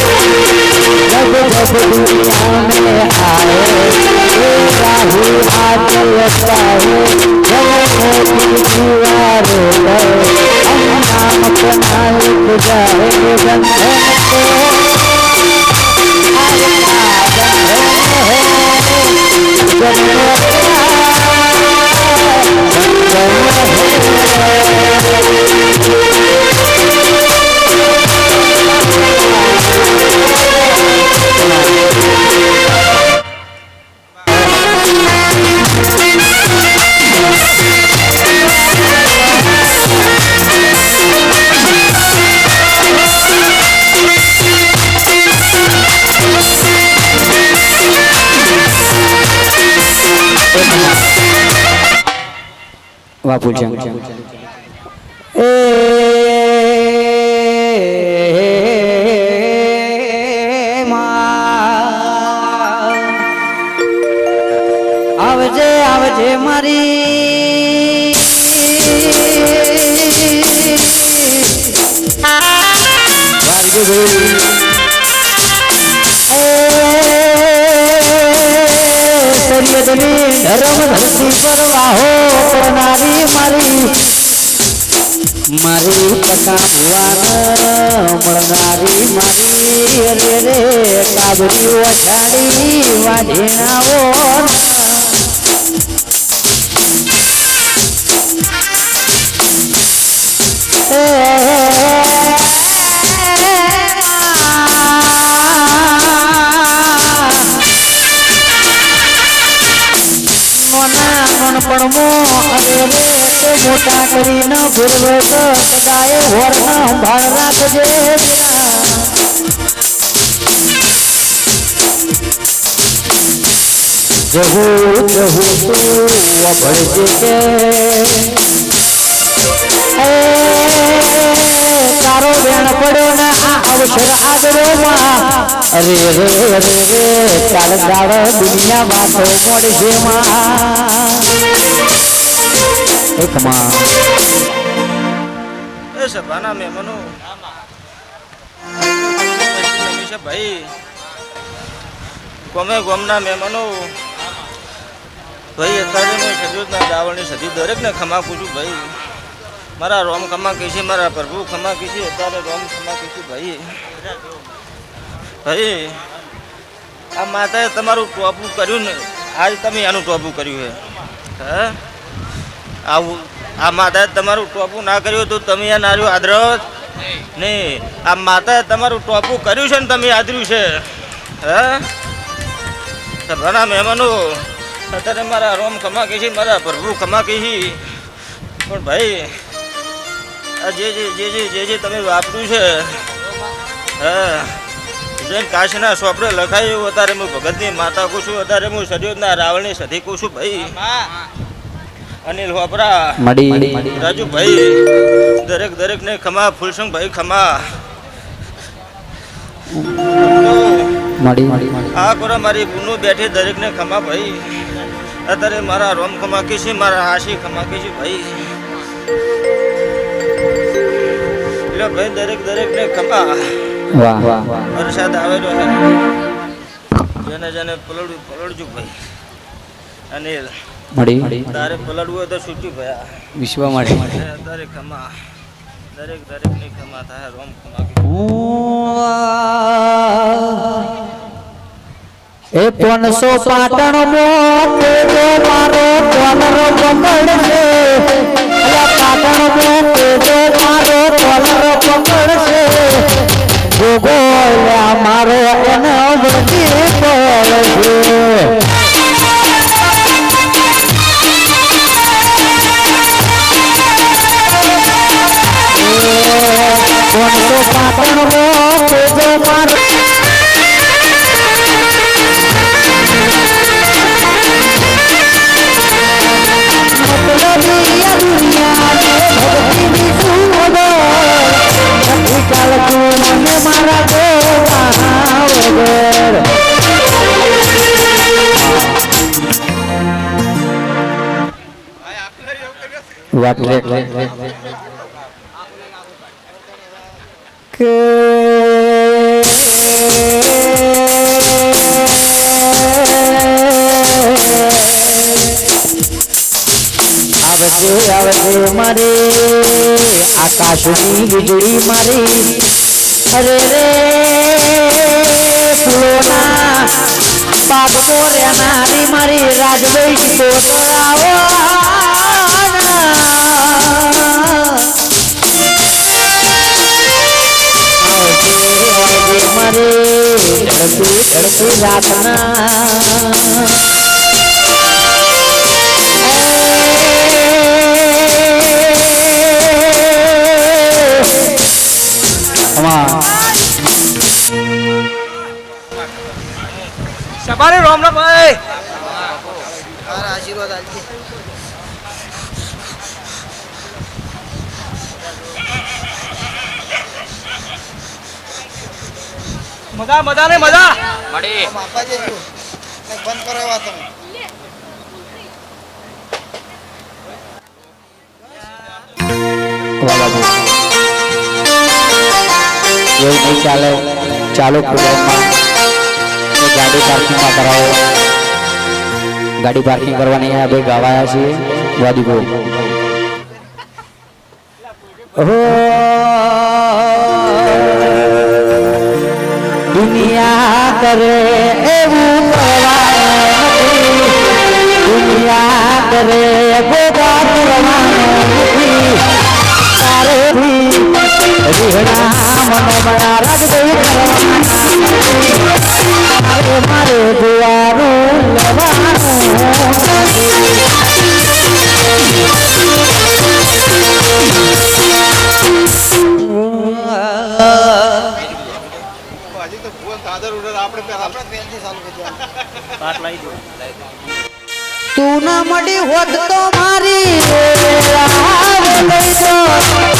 जब जब दुनिया में आए राहु हाथ लगाए जब मोती दीवारों पर हम नाम अपना लिख जाए बंधन બાપુ એ આવજે આવજે મારી વારજે ભાઈ સરિયદની ધર્મ ધરતી પર વાહો પડનારી મારી મારી ટકા ભુવાન મળનારી મારી રે રે કાબરી વછાડી વાઢીણાઓ મોટા કરીને ભૂરવેશ સદાય હોરના સંભાળ રાખજે જહુ જહુ તું વભળજે કે તારો વેણ પડ્યો ને આ અવસર આગળમાં અરે રે રે રે ચાલ ગાળ દુનિયા વાતો મળશે માં એક માં એ સભાના મહેમાનો ભાઈ ગમે ગમના મહેમાનો ભાઈ અત્યારે મેં સજોદના દાવણની સદી દરેકને ખમા પૂછું ભાઈ મારા રોમ ખમા કહીશે મારા પ્રભુ ખમા કહીશે અત્યારે રોમ ખમા કહીશું ભાઈ ભાઈ આ માતાએ તમારું ટોપું કર્યું ને આજ તમે આનું ટોપું કર્યું છે હે આવું આ માતાએ તમારું ટોપું ના કર્યું તો તમે આ નાર્યું આદરત નહીં આ માતાએ તમારું ટોપું કર્યું છે ને તમે આદર્યું છે હે ઘણા મહેમાનો અત્યારે મારા રોમ ખમા કહી છે મારા પ્રભુ ખમા કહી પણ ભાઈ આ જે તમે વાપર્યું છે હા જૈન કાશીના સોપડે લખાયું એવું અત્યારે હું ભગતની માતા કહું છું અત્યારે હું સદયોદના રાવણની સધી કહું છું ભાઈ અનિલ હોપરા રાજુભાઈ દરેક ને ખમા ફૂલસંગ ભાઈ ખમા આ કરો મારી બુનો બેઠી દરેક ને ખમા ભાઈ અત્યારે મારા રોમ ખમા કીશી મારા હાશી ખમા કીશી ભાઈ એટલે ભાઈ દરેક ને ખમા વરસાદ આવેલો જેને પલડજો ભાઈ અનિલ તારે પલડવું હોય તો છૂટ્યું ભયા વિશ્વ માટે તારે ખમા દરેક ની ખમા થાય રોમ ખમા એ 500 પાટણ મોટો મારો કોલર પકડ છે પાટણ મોટો મારો કોલર પકડ છે જોગો મારો એને વળગી પડશે આવજે મારી આકાશની વીજળી મારી અરે રે ફૂલોના બાગ મોર્યાનારી મારી રાજવૈશ કોટરાવો મારી ઢળતી રાતના સવારે રામ રામ ભાઈ આશીર્વાદ આપજે મજા ને મજા મળી બંધ કરાવવા તમે બાબુ એવું નહીં ચાલે ચાલો પ્રોગ્રામમાં ગાડી પાર્કિંગમાં કરાવો ગાડી પાર્કિંગ કરવાની આ બે ગાવાયા છીએ વાદીગો દુનિયા કરે એવું દુનિયા કરે ગોગા કરવાનું તારે રીહણા મનોમણા રાગદેવ કરવાના મારે દુઆરું તું ના મળી હોત તો મારી રાહ લઈ જો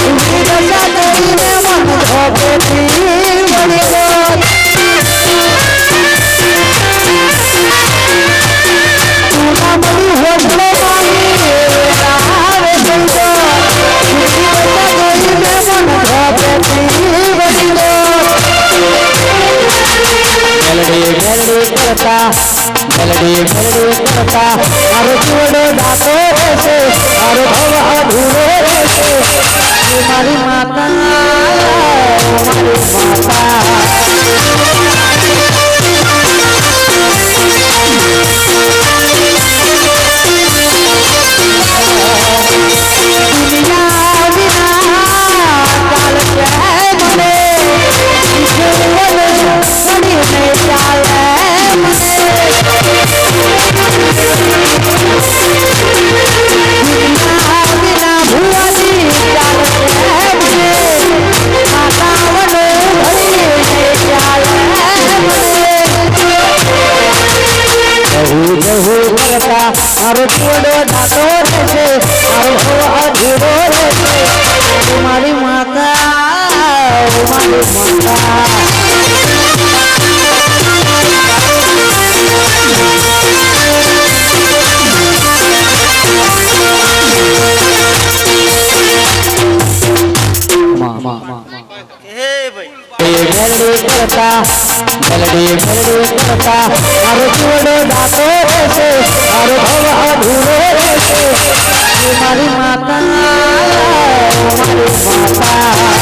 ઉભી દશા કરીને મન ધોકેથી મળી ગયો તું ના મળી હોત તો મારી રાહ લઈ જો ઉભી દશા કરીને મન ધોકેથી મળી ગયો મેલડી કરતા મારો ચૂડો દાતો રહેશે મારો ભવ અધૂરો રહેશે મારી માતા દુનિયા વિના ચાલશે મને છોડીને ચાલે મારો છોડો દાતો રહેશે મારો ભવ અધૂરો રહેશે મારી માતા મારી માતા મેલડી કરતા મારો છોડો દાતો રહેશે મારો ભવ અધૂરો રહેશે મારી માતા મારી માતા